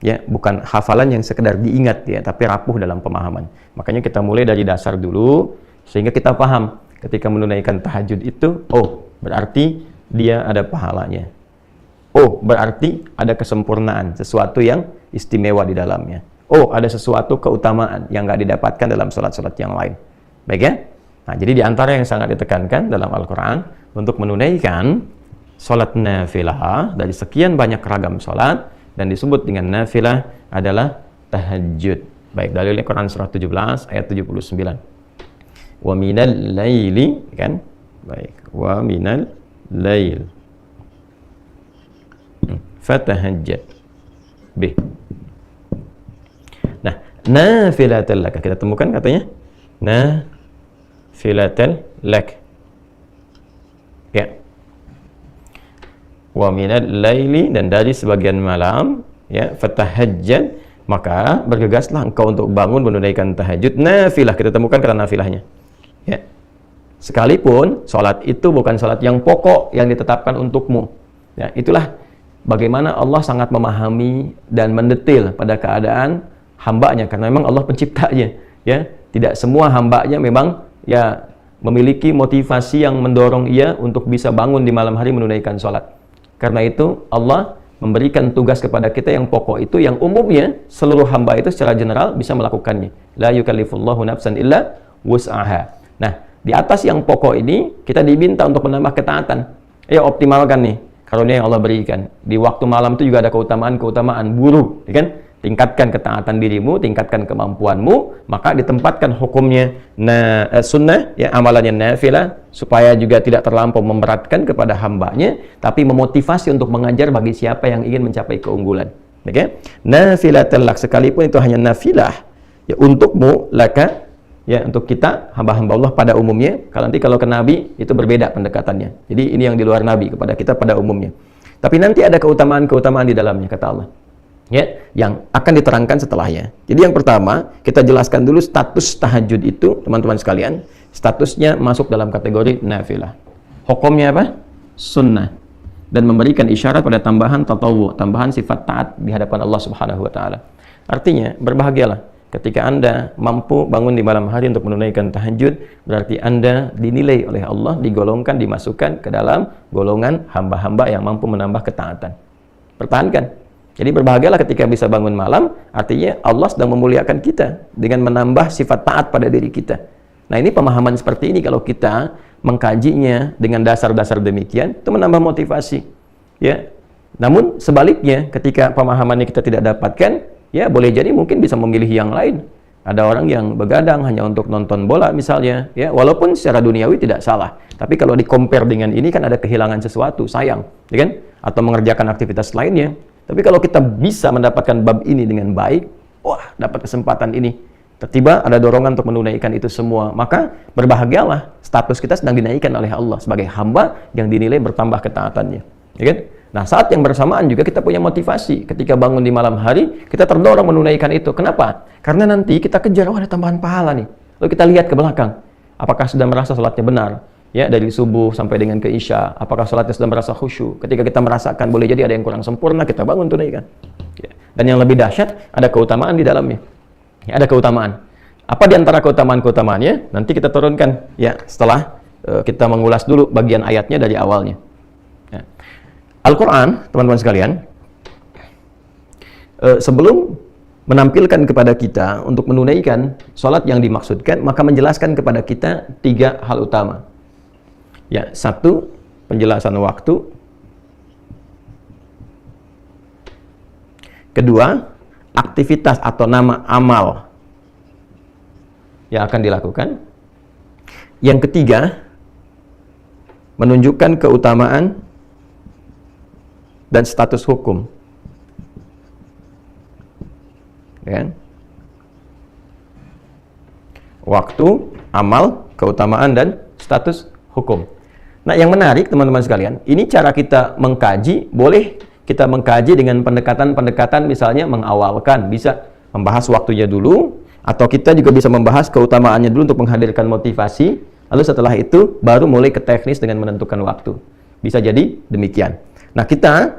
Ya, bukan hafalan yang sekedar diingat ya, tapi rapuh dalam pemahaman. Makanya kita mulai dari dasar dulu sehingga kita paham ketika menunaikan tahajud itu, oh, berarti dia ada pahalanya. Oh, berarti ada kesempurnaan, sesuatu yang istimewa di dalamnya. Oh, ada sesuatu keutamaan yang nggak didapatkan dalam sholat-sholat yang lain. Baik ya? Nah, jadi di antara yang sangat ditekankan dalam Al-Quran untuk menunaikan sholat nafilah dari sekian banyak ragam sholat, dan disebut dengan nafilah adalah tahajud. Baik, dalilnya Quran surah 17 ayat 79. Wa minal laili, kan? Baik. Wa minal lail fatahajjad bih. Nah, nafilatan lak. Kita temukan katanya nafilatan lak. Ya. Wa minal laili, dan dari sebagian malam, ya, fatahajjad, maka bergegaslah engkau untuk bangun menunaikan tahajud. Nafilah, kita temukan kata nafilahnya. Ya. Sekalipun sholat itu bukan sholat yang pokok yang ditetapkan untukmu. Ya, itulah bagaimana Allah sangat memahami dan mendetil pada keadaan hambanya, karena memang Allah penciptanya. Ya, tidak semua hambanya memang ya memiliki motivasi yang mendorong ia untuk bisa bangun di malam hari menunaikan sholat. Karena itu Allah memberikan tugas kepada kita yang pokok itu, yang umumnya seluruh hamba itu secara general bisa melakukannya. La yukallifullahu nafsan illa wus'aha. Nah, di atas yang pokok ini kita diminta untuk menambah ketaatan. Ayo optimalkan nih karunia yang Allah berikan. Di waktu malam itu juga ada keutamaan-keutamaan buru, ya kan? Tingkatkan ketaatan dirimu, tingkatkan kemampuanmu, maka ditempatkan hukumnya sunnah, ya, amalannya nafilah, supaya juga tidak terlampau memberatkan kepada hambanya, tapi memotivasi untuk mengajar bagi siapa yang ingin mencapai keunggulan. Oke? Okay? Nafilatul lak, sekalipun itu hanya nafilah, ya, untukmu, laka, ya, untuk kita hamba-hamba Allah pada umumnya. Kalau nanti kalau ke Nabi itu berbeda pendekatannya. Jadi ini yang di luar Nabi, kepada kita pada umumnya. Tapi nanti ada keutamaan-keutamaan di dalamnya, kata Allah. Ya, yang akan diterangkan setelahnya. Jadi yang pertama, kita jelaskan dulu status tahajud itu, teman-teman sekalian. Statusnya masuk dalam kategori nafilah. Hukumnya apa? Sunnah. Dan memberikan isyarat pada tambahan tatawwu, tambahan sifat taat di hadapan Allah Subhanahu wa taala. Artinya, berbahagialah ketika Anda mampu bangun di malam hari untuk menunaikan tahajud, berarti Anda dinilai oleh Allah, digolongkan, dimasukkan ke dalam golongan hamba-hamba yang mampu menambah ketaatan. Pertahankan. Jadi berbahagialah ketika bisa bangun malam, artinya Allah sedang memuliakan kita dengan menambah sifat taat pada diri kita. Nah, ini pemahaman seperti ini kalau kita mengkajinya dengan dasar-dasar demikian, itu menambah motivasi. Ya. Namun sebaliknya, ketika pemahamannya kita tidak dapatkan, ya boleh jadi mungkin bisa memilih yang lain. Ada orang yang begadang hanya untuk nonton bola misalnya, ya, walaupun secara duniawi tidak salah. Tapi kalau di-compare dengan ini kan ada kehilangan sesuatu, sayang, ya kan? Atau mengerjakan aktivitas lainnya. Tapi kalau kita bisa mendapatkan bab ini dengan baik, wah, dapat kesempatan ini. Tiba-tiba ada dorongan untuk menunaikan itu semua. Maka berbahagialah, status kita sedang dinaikkan oleh Allah sebagai hamba yang dinilai bertambah ketaatannya. Ya kan? Nah, saat yang bersamaan juga kita punya motivasi. Ketika bangun di malam hari, kita terdorong menunaikan itu. Kenapa? Karena nanti kita kejar, ada tambahan pahala nih. Lalu kita lihat ke belakang. Apakah sudah merasa sholatnya benar? Ya, dari subuh sampai dengan ke isya, apakah sholatnya sudah merasa khusyuk? Ketika kita merasakan boleh jadi ada yang kurang sempurna, kita bangun tunaikan. Ya. Dan yang lebih dahsyat, ada keutamaan di dalamnya. Ya, ada keutamaan. Apa di antara keutamaan-keutamaannya? Nanti kita turunkan ya setelah kita mengulas dulu bagian ayatnya dari awalnya. Ya. Al-Quran, teman-teman sekalian, sebelum menampilkan kepada kita untuk menunaikan sholat yang dimaksudkan, maka menjelaskan kepada kita 3 hal utama. Ya, 1, penjelasan waktu. 2, aktivitas atau nama amal yang akan dilakukan. Yang 3, menunjukkan keutamaan dan status hukum. Ya. Waktu, amal, keutamaan, dan status hukum. Nah, yang menarik teman-teman sekalian, ini cara kita mengkaji. Boleh kita mengkaji dengan pendekatan-pendekatan, misalnya mengawalkan, bisa membahas waktunya dulu, atau kita juga bisa membahas keutamaannya dulu untuk menghadirkan motivasi, lalu setelah itu baru mulai ke teknis dengan menentukan waktu. Bisa jadi demikian. Nah, kita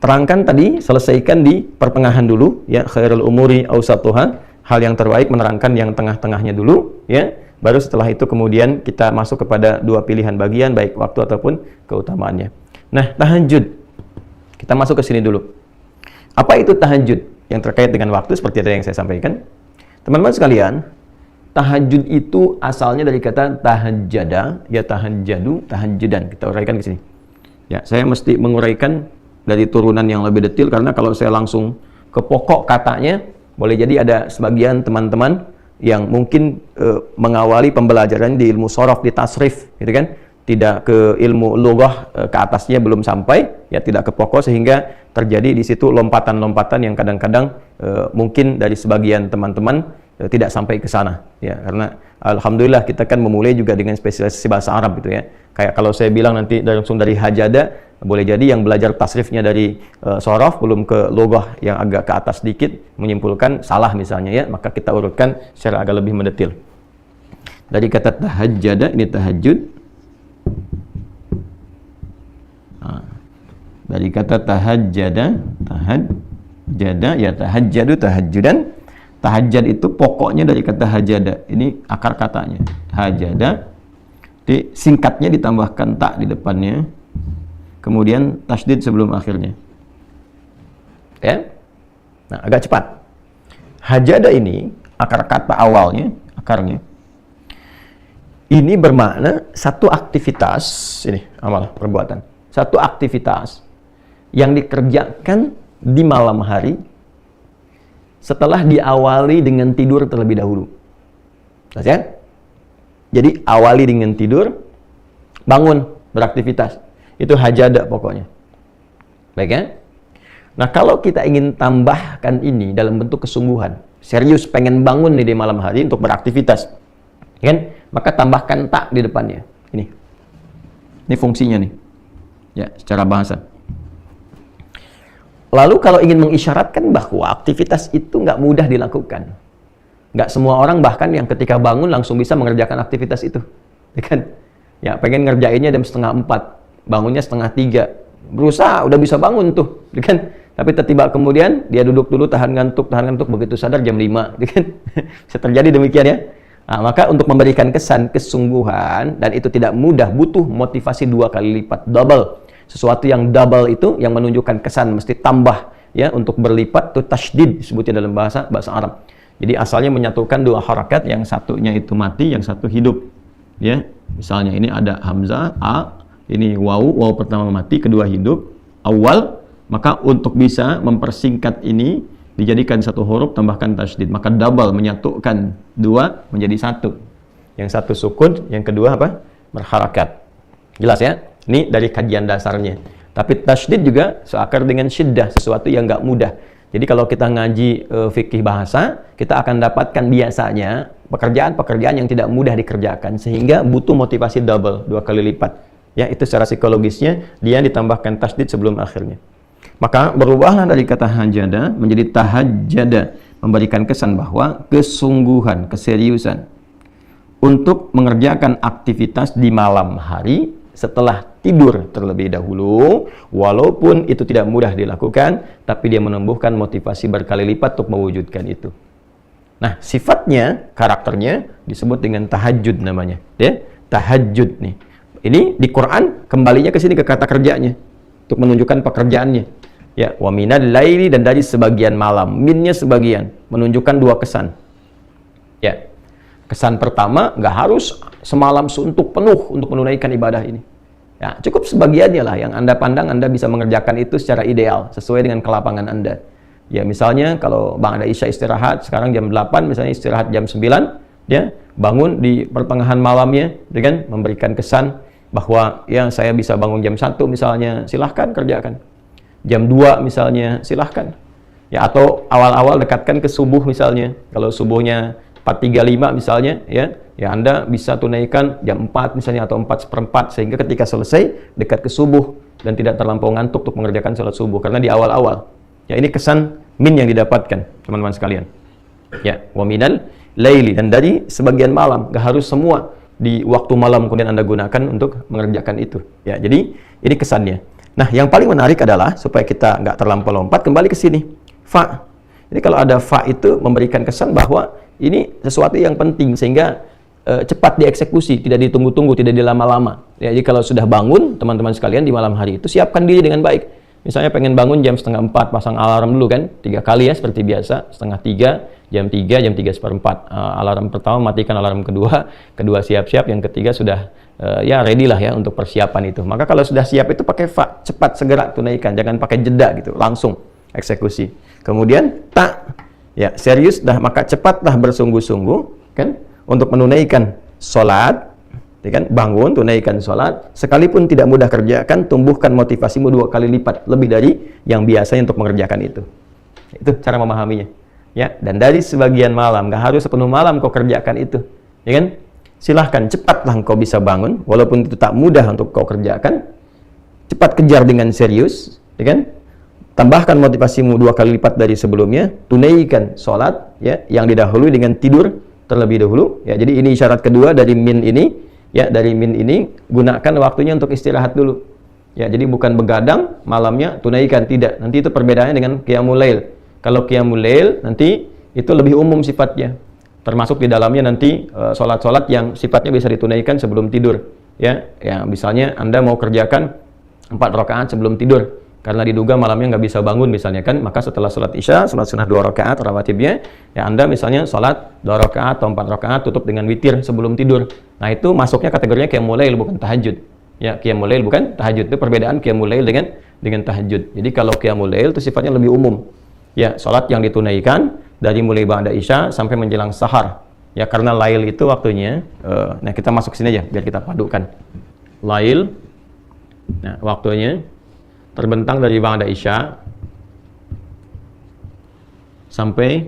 terangkan tadi, selesaikan di pertengahan dulu, ya, khairul umuri awsatuha, hal yang terbaik menerangkan yang tengah-tengahnya dulu, ya. Baru setelah itu kemudian kita masuk kepada 2 pilihan bagian, baik waktu ataupun keutamaannya. Nah, tahajud. Kita masuk ke sini dulu. Apa itu tahajud? Yang terkait dengan waktu seperti tadi yang saya sampaikan. Teman-teman sekalian, tahajud itu asalnya dari kata tahajjada, ya tahajjadu, tahajjudan. Kita uraikan ke sini. Ya, saya mesti menguraikan dari turunan yang lebih detail, karena kalau saya langsung ke pokok katanya, boleh jadi ada sebagian teman-teman yang mungkin mengawali pembelajaran di ilmu sorof, di tasrif, gitu kan, tidak ke ilmu lughah, ke atasnya belum sampai, ya tidak ke pokok, sehingga terjadi di situ lompatan-lompatan yang kadang-kadang mungkin dari sebagian teman-teman tidak sampai ke sana, ya, karena alhamdulillah kita kan memulai juga dengan spesialisasi bahasa Arab, gitu ya. Kayak kalau saya bilang nanti langsung dari hajada, boleh jadi yang belajar tasrifnya dari sorof belum ke lughah yang agak ke atas sedikit menyimpulkan salah misalnya, ya, maka kita urutkan secara agak lebih mendetil. Dari kata tahajjada, ini tahajud. Dari kata tahajjada, ya tahajjadu, tahajjudan. Tahajjud itu pokoknya dari kata hajada. Ini akar katanya. Hajada. Singkatnya ditambahkan tak di depannya. Kemudian tasydid sebelum akhirnya. Ya. Nah, agak cepat. Hajada ini akar kata awalnya, akarnya. Ini bermakna satu aktivitas, ini amal perbuatan. Satu aktivitas yang dikerjakan di malam hari setelah diawali dengan tidur terlebih dahulu. Ya? Jadi awali dengan tidur, bangun, beraktivitas. Itu hajada pokoknya. Baik ya? Nah, kalau kita ingin tambahkan ini dalam bentuk kesungguhan, serius pengen bangun nih di malam hari untuk beraktivitas, kan? Maka tambahkan tak di depannya. Ini fungsinya nih. Ya, secara bahasa. Lalu kalau ingin mengisyaratkan bahwa aktivitas itu nggak mudah dilakukan. Nggak semua orang bahkan yang ketika bangun langsung bisa mengerjakan aktivitas itu. Ya kan? Ya, pengen ngerjainnya jam 3:30, bangunnya 2:30. Berusaha, udah bisa bangun tuh. Ya kan? Tapi tiba-tiba kemudian dia duduk dulu, tahan ngantuk, begitu sadar jam 5. Ya kan? Bisa terjadi demikian ya. Nah, maka untuk memberikan kesan kesungguhan, dan itu tidak mudah, butuh motivasi 2 kali lipat, double. Sesuatu yang double itu yang menunjukkan kesan mesti tambah, ya, untuk berlipat, itu tasydid disebutnya dalam bahasa Arab. Jadi asalnya menyatukan 2 harakat, yang satunya itu mati, yang satu hidup, ya. Misalnya ini ada hamzah a, ini waw pertama mati, kedua hidup, awal, maka untuk bisa mempersingkat ini dijadikan satu huruf, tambahkan tasydid, maka double, menyatukan 2 menjadi 1. Yang satu sukun, yang kedua apa? Berharakat. Jelas ya? Ini dari kajian dasarnya. Tapi tasydid juga seakar dengan syiddah, sesuatu yang nggak mudah. Jadi kalau kita ngaji fikih bahasa, kita akan dapatkan biasanya pekerjaan-pekerjaan yang tidak mudah dikerjakan, sehingga butuh motivasi double, 2 kali lipat. Ya, itu secara psikologisnya, dia ditambahkan tasydid sebelum akhirnya. Maka berubahlah dari kata hajada menjadi tahajjada, memberikan kesan bahwa kesungguhan, keseriusan untuk mengerjakan aktivitas di malam hari setelah tidur terlebih dahulu, walaupun itu tidak mudah dilakukan, tapi dia menumbuhkan motivasi berkali lipat untuk mewujudkan itu. Nah, sifatnya, karakternya disebut dengan tahajud namanya, ya, tahajud nih. Ini di Quran kembalinya ke sini, ke kata kerjanya, untuk menunjukkan pekerjaannya. Ya, wa minal laili, dan dari sebagian malam, minnya sebagian, menunjukkan 2 kesan. Ya, kesan pertama, nggak harus semalam suntuk penuh untuk menunaikan ibadah ini. Ya, cukup sebagiannya lah yang Anda pandang Anda bisa mengerjakan itu secara ideal, sesuai dengan kelapangan Anda. Ya, misalnya kalau Bang ada isya istirahat, sekarang jam 8, misalnya istirahat jam 9, ya, bangun di pertengahan malamnya, dengan memberikan kesan bahwa ya saya bisa bangun jam 1 misalnya, silahkan kerjakan. Jam 2 misalnya, silahkan. Ya, atau awal-awal dekatkan ke subuh misalnya. Kalau subuhnya 4:35 misalnya, ya Anda bisa tunaikan jam 4 misalnya, atau 4:15, sehingga ketika selesai dekat ke subuh dan tidak terlampau ngantuk untuk mengerjakan salat subuh, karena di awal-awal. Ya, ini kesan min yang didapatkan, teman-teman sekalian. Ya, wa minal laili, dan dari sebagian malam, gak harus semua di waktu malam kemudian Anda gunakan untuk mengerjakan itu. Ya, jadi ini kesannya. Nah, yang paling menarik adalah supaya kita nggak terlampau lompat, kembali ke sini. Fa. Jadi kalau ada fa itu memberikan kesan bahwa ini sesuatu yang penting, sehingga cepat dieksekusi, tidak ditunggu-tunggu, tidak dilama-lama. Ya, jadi kalau sudah bangun, teman-teman sekalian, di malam hari itu siapkan diri dengan baik. Misalnya pengen bangun jam 3:30, pasang alarm dulu kan, 3 kali ya seperti biasa, 2:30, jam 3, jam 3:15. Alarm pertama matikan, alarm kedua siap-siap, yang ketiga sudah ya ready lah ya untuk persiapan itu. Maka kalau sudah siap itu pakai fa, cepat segera tunaikan, jangan pakai jeda gitu, langsung eksekusi. Kemudian tak, Ya, serius dah, maka cepatlah bersungguh-sungguh kan untuk menunaikan sholat, ya kan? Bangun, tunaikan sholat, sekalipun tidak mudah kerjakan, tumbuhkan motivasimu 2 kali lipat lebih dari yang biasanya untuk mengerjakan itu. Itu cara memahaminya. Ya, dan dari sebagian malam, nggak harus sepenuh malam kau kerjakan itu, ya kan? Silahkan, cepatlah kau bisa bangun, walaupun itu tak mudah untuk kau kerjakan, cepat kejar dengan serius, ya kan? Tambahkan motivasimu 2 kali lipat dari sebelumnya, tunaikan sholat, ya, yang didahului dengan tidur terlebih dahulu, ya. Jadi ini syarat kedua dari min ini, ya, dari min ini, gunakan waktunya untuk istirahat dulu, ya. Jadi bukan begadang malamnya tunaikan, tidak. Nanti itu perbedaannya dengan qiyamul lail. Kalau qiyamul lail nanti itu lebih umum sifatnya, termasuk di dalamnya nanti sholat-sholat yang sifatnya bisa ditunaikan sebelum tidur, ya. Ya, misalnya Anda mau kerjakan 4 rakaat sebelum tidur, karena diduga malamnya nggak bisa bangun misalnya kan, maka setelah sholat isya, sholat sunnah 2 rakaat rawatibnya, ya Anda misalnya sholat 2 rakaat atau 4 rakaat tutup dengan witir sebelum tidur. Nah itu masuknya kategorinya qiyamul lail, bukan tahajud. Ya, qiyamul lail bukan tahajud. Itu perbedaan qiyamul lail dengan tahajud. Jadi kalau qiyamul lail itu sifatnya lebih umum. Ya, sholat yang ditunaikan dari mulai ba'da isya sampai menjelang sahar. Ya, karena lail itu waktunya, nah kita masuk sini aja biar kita padukan. Lail, nah waktunya terbentang dari ba'da isya sampai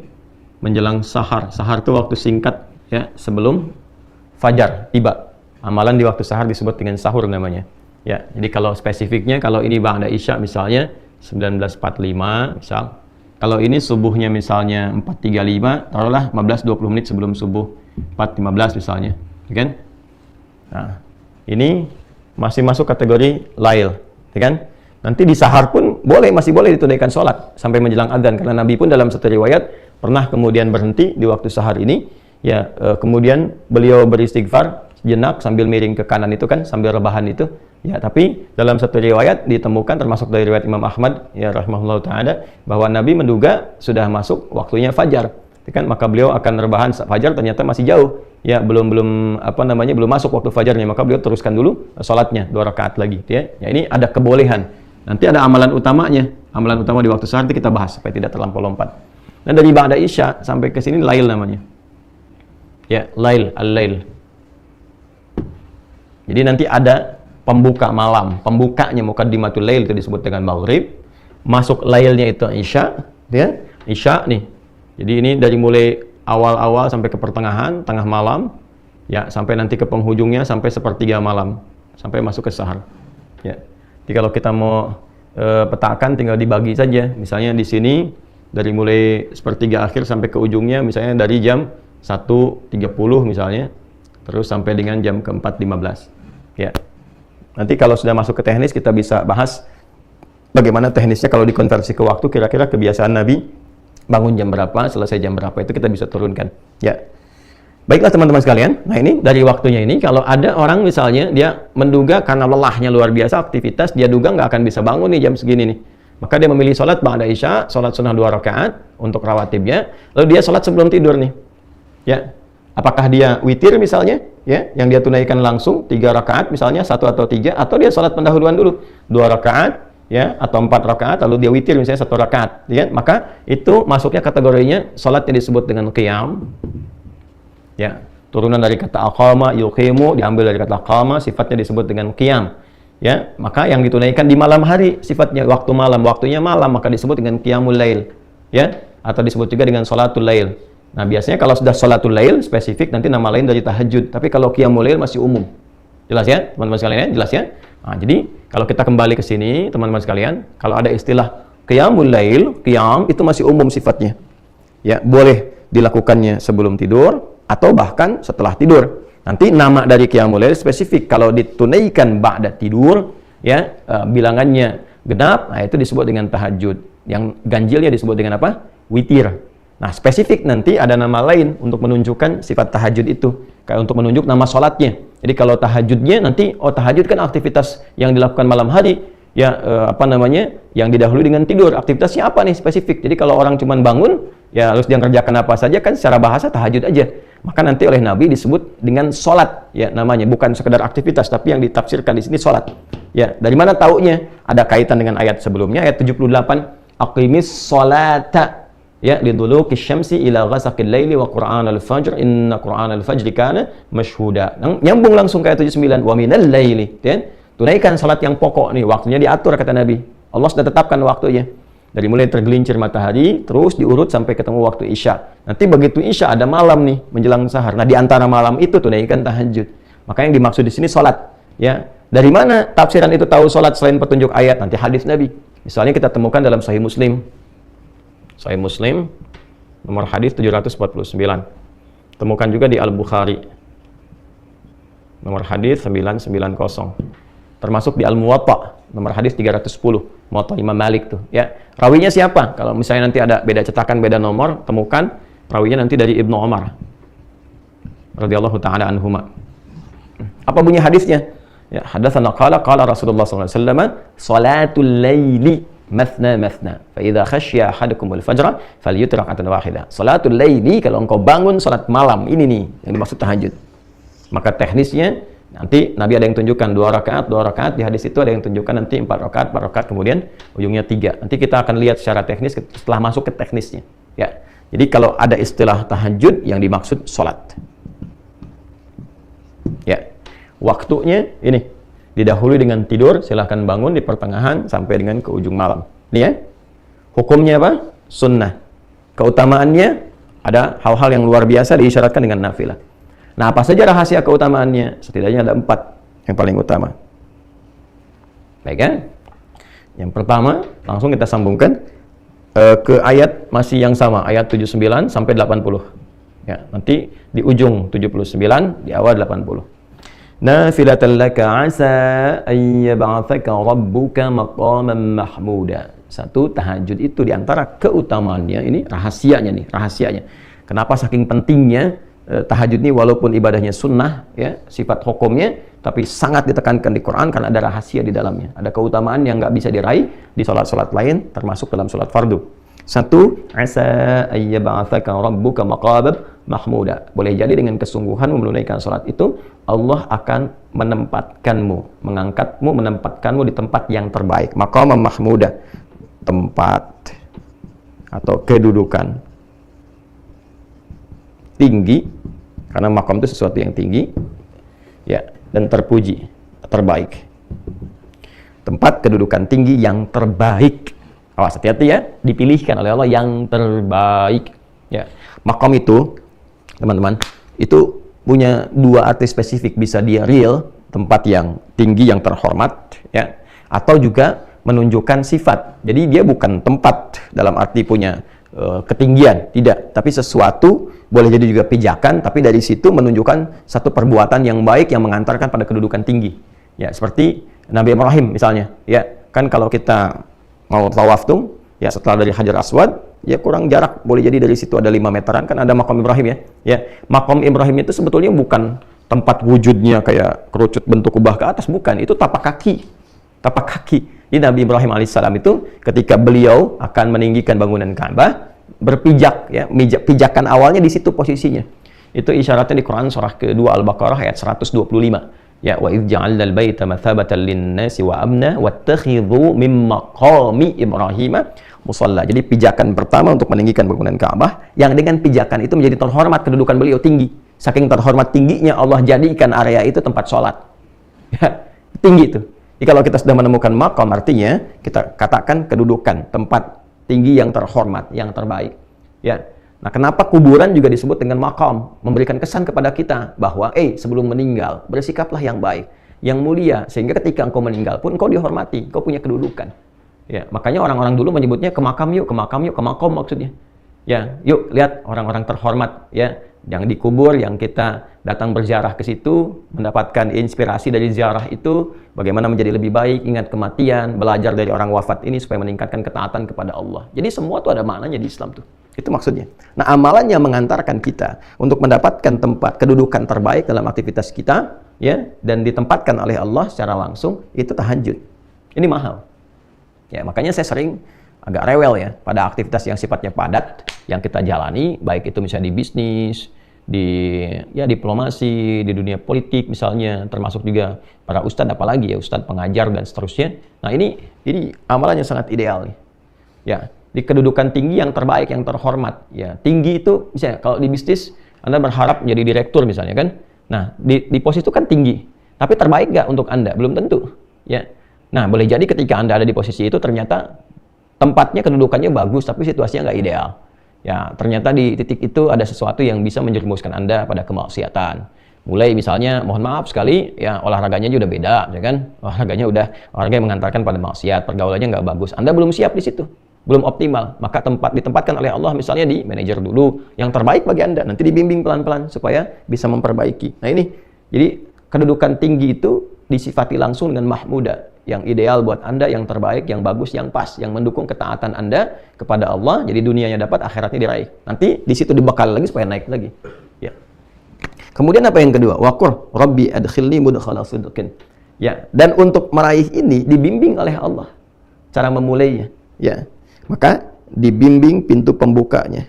menjelang sahar. Sahar itu waktu singkat, ya, sebelum fajar tiba. Amalan di waktu sahar disebut dengan sahur namanya. Ya, jadi kalau spesifiknya, kalau ini ba'da isya misalnya 19.45 misal. Kalau ini subuhnya misalnya 4.35, taruhlah 15-20 menit sebelum subuh 4.15 misalnya, ya kan? Nah, ini masih masuk kategori lail, ya kan? Nanti di sahar pun masih boleh ditunaikan sholat sampai menjelang adzan, karena Nabi pun dalam satu riwayat pernah kemudian berhenti di waktu sahar ini, ya, kemudian beliau beristighfar sejenak sambil miring ke kanan itu kan, sambil rebahan itu, ya. Tapi dalam satu riwayat ditemukan, termasuk dari riwayat Imam Ahmad, ya rahimahullah taala, bahwa Nabi menduga sudah masuk waktunya fajar, ya kan? Maka beliau akan rebahan fajar, ternyata masih jauh, ya, belum masuk waktu fajarnya, maka beliau teruskan dulu sholatnya 2 rakaat lagi, ya. Ya, ini ada kebolehan. Nanti ada amalan utamanya, amalan utama di waktu sahar itu kita bahas supaya tidak terlampau lompat. Dan dari ba'da isya sampai ke sini lail namanya. Ya, lail, al-lail. Jadi nanti ada pembuka malam, pembukanya muqaddimatul lail itu disebut dengan maghrib. Masuk lailnya itu isya, ya. Isya nih. Jadi ini dari mulai awal-awal sampai ke pertengahan, tengah malam, ya, sampai nanti ke penghujungnya sampai 1/3 malam, sampai masuk ke sahar. Ya. Jadi kalau kita mau petakan tinggal dibagi saja. Misalnya di sini dari mulai 1/3 akhir sampai ke ujungnya, misalnya dari jam 1.30 misalnya, terus sampai dengan jam ke-4.15. Ya. Nanti kalau sudah masuk ke teknis kita bisa bahas bagaimana teknisnya kalau dikonversi ke waktu, kira-kira kebiasaan Nabi bangun jam berapa, selesai jam berapa, itu kita bisa turunkan. Ya. Baiklah teman-teman sekalian, nah ini dari waktunya ini, kalau ada orang misalnya dia menduga karena lelahnya luar biasa aktivitas, dia duga nggak akan bisa bangun nih jam segini nih, maka dia memilih sholat ba'da isya, sholat sunnah 2 rakaat untuk rawatibnya, lalu dia sholat sebelum tidur nih, ya. Apakah dia witir misalnya, ya, yang dia tunaikan langsung 3 rakaat misalnya, 1 atau 3, atau dia sholat pendahuluan dulu 2 rakaat, ya, atau 4 rakaat, lalu dia witir misalnya 1 rakaat, ya, maka itu masuknya kategorinya sholat yang disebut dengan qiyam. Ya, turunan dari kata aqama, yuqimu, diambil dari kata aqama, sifatnya disebut dengan qiyam. Ya, maka yang ditunaikan di malam hari, sifatnya waktu malam, waktunya malam, maka disebut dengan qiyamul lail. Ya, atau disebut juga dengan sholatul lail. Nah, biasanya kalau sudah sholatul lail spesifik nanti nama lain dari tahajud, tapi kalau qiyamul lail masih umum. Jelas ya, teman-teman sekalian, jelas ya? Nah, jadi kalau kita kembali ke sini, teman-teman sekalian, kalau ada istilah qiyamul lail, qiyam itu masih umum sifatnya. Ya, boleh dilakukannya sebelum tidur atau bahkan setelah tidur. Nanti nama dari qiyamul lail spesifik. Kalau ditunaikan ba'da tidur, ya, bilangannya genap, nah itu disebut dengan tahajud. Yang ganjilnya disebut dengan apa? Witir. Nah, spesifik nanti ada nama lain untuk menunjukkan sifat tahajud itu, kayak untuk menunjuk nama sholatnya. Jadi kalau tahajudnya nanti, oh tahajud kan aktivitas yang dilakukan malam hari, ya, yang didahului dengan tidur. Aktivitasnya apa nih spesifik? Jadi kalau orang cuma bangun, ya harus dia kerjakan apa saja kan secara bahasa tahajud aja. Maka nanti oleh Nabi disebut dengan sholat, ya namanya, bukan sekedar aktivitas, tapi yang ditafsirkan di sini sholat. Ya, dari mana taunya? Ada kaitan dengan ayat sebelumnya, ayat 78, aqimis sholata, Ya, liduluki syamsi ila ghasaqil laili wa qur'anal fajr inna qur'anal fajri kana mashhuda. Nyambung langsung ke ayat 79, wa minal laili. Tunaikan salat yang pokok nih, waktunya diatur kata Nabi. Allah sudah tetapkan waktunya. Dari mulai tergelincir matahari terus diurut sampai ketemu waktu Isya. Nanti begitu Isya ada malam nih menjelang sahar. Nah, di antara malam itu tunaikan tahajud. Maka yang dimaksud di sini salat, ya. Dari mana tafsiran itu tahu salat selain petunjuk ayat? Nanti hadis Nabi. Misalnya kita temukan dalam Sahih Muslim. Sahih Muslim nomor hadis 749. Temukan juga di Al-Bukhari nomor hadis 990. Termasuk di Al-Muwatta nomor hadis 310. Muwatta Imam Malik tuh, ya. Rawinya siapa? Kalau misalnya nanti ada beda cetakan, beda nomor, temukan rawinya nanti dari Ibnu Umar radhiyallahu taala anhuma. Apa bunyi hadisnya? Ya, hadatsana qala Rasulullah sallallahu alaihi wasallam, salatul laili mathna mathna fa idza khasya ahadukumul fajra falyutir rak'atan wahidah. Salatul laili, kalau engkau bangun salat malam, ini nih yang dimaksud tahajud. Maka teknisnya nanti Nabi ada yang tunjukkan 2 rakaat, di hadis itu ada yang tunjukkan nanti 4 rakaat, kemudian ujungnya 3. Nanti kita akan lihat secara teknis setelah masuk ke teknisnya. Ya. Jadi kalau ada istilah tahajud yang dimaksud salat. Ya. Waktunya ini didahului dengan tidur, silahkan bangun di pertengahan sampai dengan ke ujung malam. Ini ya. Hukumnya apa? Sunnah. Keutamaannya ada hal-hal yang luar biasa diisyaratkan dengan nafilah. Nah, apa saja rahasia keutamaannya? Setidaknya ada 4 yang paling utama. Baik kan? Yang pertama, langsung kita sambungkan ke ayat masih yang sama, ayat 79 sampai 80. Ya, nanti di ujung 79, di awal 80. Nafilatan laka asa an yab'atsaka rabbuka maqaman mahmuda. Satu, tahajud itu diantara keutamaannya, ini rahasianya. Kenapa saking pentingnya tahajud ini, walaupun ibadahnya sunnah, ya, sifat hukumnya, tapi sangat ditekankan di Quran karena ada rahasia di dalamnya. Ada keutamaan yang nggak bisa diraih di sholat-sholat lain, termasuk dalam sholat fardu. Satu, asa ayyab'atsaka rabbuka maqaman mahmuda. Boleh jadi dengan kesungguhan menunaikan sholat itu, Allah akan menempatkanmu di tempat yang terbaik. Maqaman mahmuda, tempat atau kedudukan tinggi, karena makom itu sesuatu yang tinggi, ya, dan terpuji, terbaik. Tempat kedudukan tinggi yang terbaik. Awas, hati-hati ya, dipilihkan oleh Allah yang terbaik. Ya, makom itu, teman-teman, itu punya 2 arti spesifik. Bisa dia real, tempat yang tinggi, yang terhormat, ya, atau juga menunjukkan sifat. Jadi dia bukan tempat dalam arti punya ketinggian, tidak, tapi sesuatu, boleh jadi juga pijakan, tapi dari situ menunjukkan satu perbuatan yang baik yang mengantarkan pada kedudukan tinggi. Ya, seperti Nabi Ibrahim misalnya, ya, kan kalau kita mau tawaf tuh, ya, setelah dari Hajar Aswad, ya kurang jarak, boleh jadi dari situ ada 5 meteran, kan ada makom Ibrahim, ya. Ya, makom Ibrahim itu sebetulnya bukan tempat wujudnya kayak kerucut bentuk kubah ke atas, bukan, itu tapak kaki. Jadi Nabi Ibrahim alaihissalam itu ketika beliau akan meninggikan bangunan Ka'bah, berpijak, ya, pijakan awalnya di situ posisinya. Itu isyaratnya di Quran surah kedua Al-Baqarah ayat 125. Ya, wa idz ja'alnal baita mathabatan lin-nasi wa amna wattakhidhu min maqami Ibrahim musalla. Jadi pijakan pertama untuk meninggikan bangunan Ka'bah, yang dengan pijakan itu menjadi terhormat, kedudukan beliau tinggi. Saking terhormat tingginya, Allah jadikan area itu tempat sholat. Ya, tinggi itu. Jadi kalau kita sudah menemukan maqam, artinya kita katakan kedudukan, tempat tinggi yang terhormat, yang terbaik. Ya. Nah, kenapa kuburan juga disebut dengan maqam? Memberikan kesan kepada kita bahwa, sebelum meninggal, bersikaplah yang baik, yang mulia, sehingga ketika engkau meninggal pun engkau dihormati, engkau punya kedudukan. Ya, makanya orang-orang dulu menyebutnya ke makam maksudnya. Ya, yuk lihat orang-orang terhormat, ya, yang dikubur, yang kita datang berziarah ke situ, mendapatkan inspirasi dari ziarah itu, bagaimana menjadi lebih baik, ingat kematian, belajar dari orang wafat ini supaya meningkatkan ketaatan kepada Allah. Jadi semua tuh ada maknanya di Islam tuh. Itu maksudnya. Nah, amalannya mengantarkan kita untuk mendapatkan tempat kedudukan terbaik dalam aktivitas kita, ya, dan ditempatkan oleh Allah secara langsung, itu tahajud. Ini mahal. Ya, makanya saya sering agak rewel ya pada aktivitas yang sifatnya padat yang kita jalani, baik itu misalnya di bisnis, di diplomasi, di dunia politik misalnya, termasuk juga para ustadz, apalagi ya ustadz pengajar dan seterusnya. Nah, ini amalannya sangat ideal nih. Ya, di kedudukan tinggi yang terbaik, yang terhormat. Ya, tinggi itu misalnya kalau di bisnis Anda berharap menjadi direktur misalnya kan. Nah, di posisi itu kan tinggi. Tapi terbaik nggak untuk Anda? Belum tentu. Ya. Nah, boleh jadi ketika Anda ada di posisi itu ternyata tempatnya, kedudukannya bagus, tapi situasinya nggak ideal. Ya, ternyata di titik itu ada sesuatu yang bisa menjerumuskan Anda pada kemaksiatan. Mulai misalnya, mohon maaf sekali, ya olahraganya juga udah beda, ya kan? Olahraga yang mengantarkan pada maksiat, pergaulannya nggak bagus. Anda belum siap di situ, belum optimal. Maka ditempatkan oleh Allah misalnya di manajer dulu, yang terbaik bagi Anda. Nanti dibimbing pelan-pelan supaya bisa memperbaiki. Nah ini, jadi kedudukan tinggi itu disifati langsung dengan mahmuda, yang ideal buat Anda, yang terbaik, yang bagus, yang pas, yang mendukung ketaatan Anda kepada Allah. Jadi dunianya dapat, akhiratnya diraih. Nanti di situ dibekal lagi supaya naik lagi. Ya. Kemudian apa yang kedua? Waqur Rabbi adkhilni mudkhala sidqin. Ya, dan untuk meraih ini dibimbing oleh Allah cara memulainya. Ya. Maka dibimbing pintu pembukanya.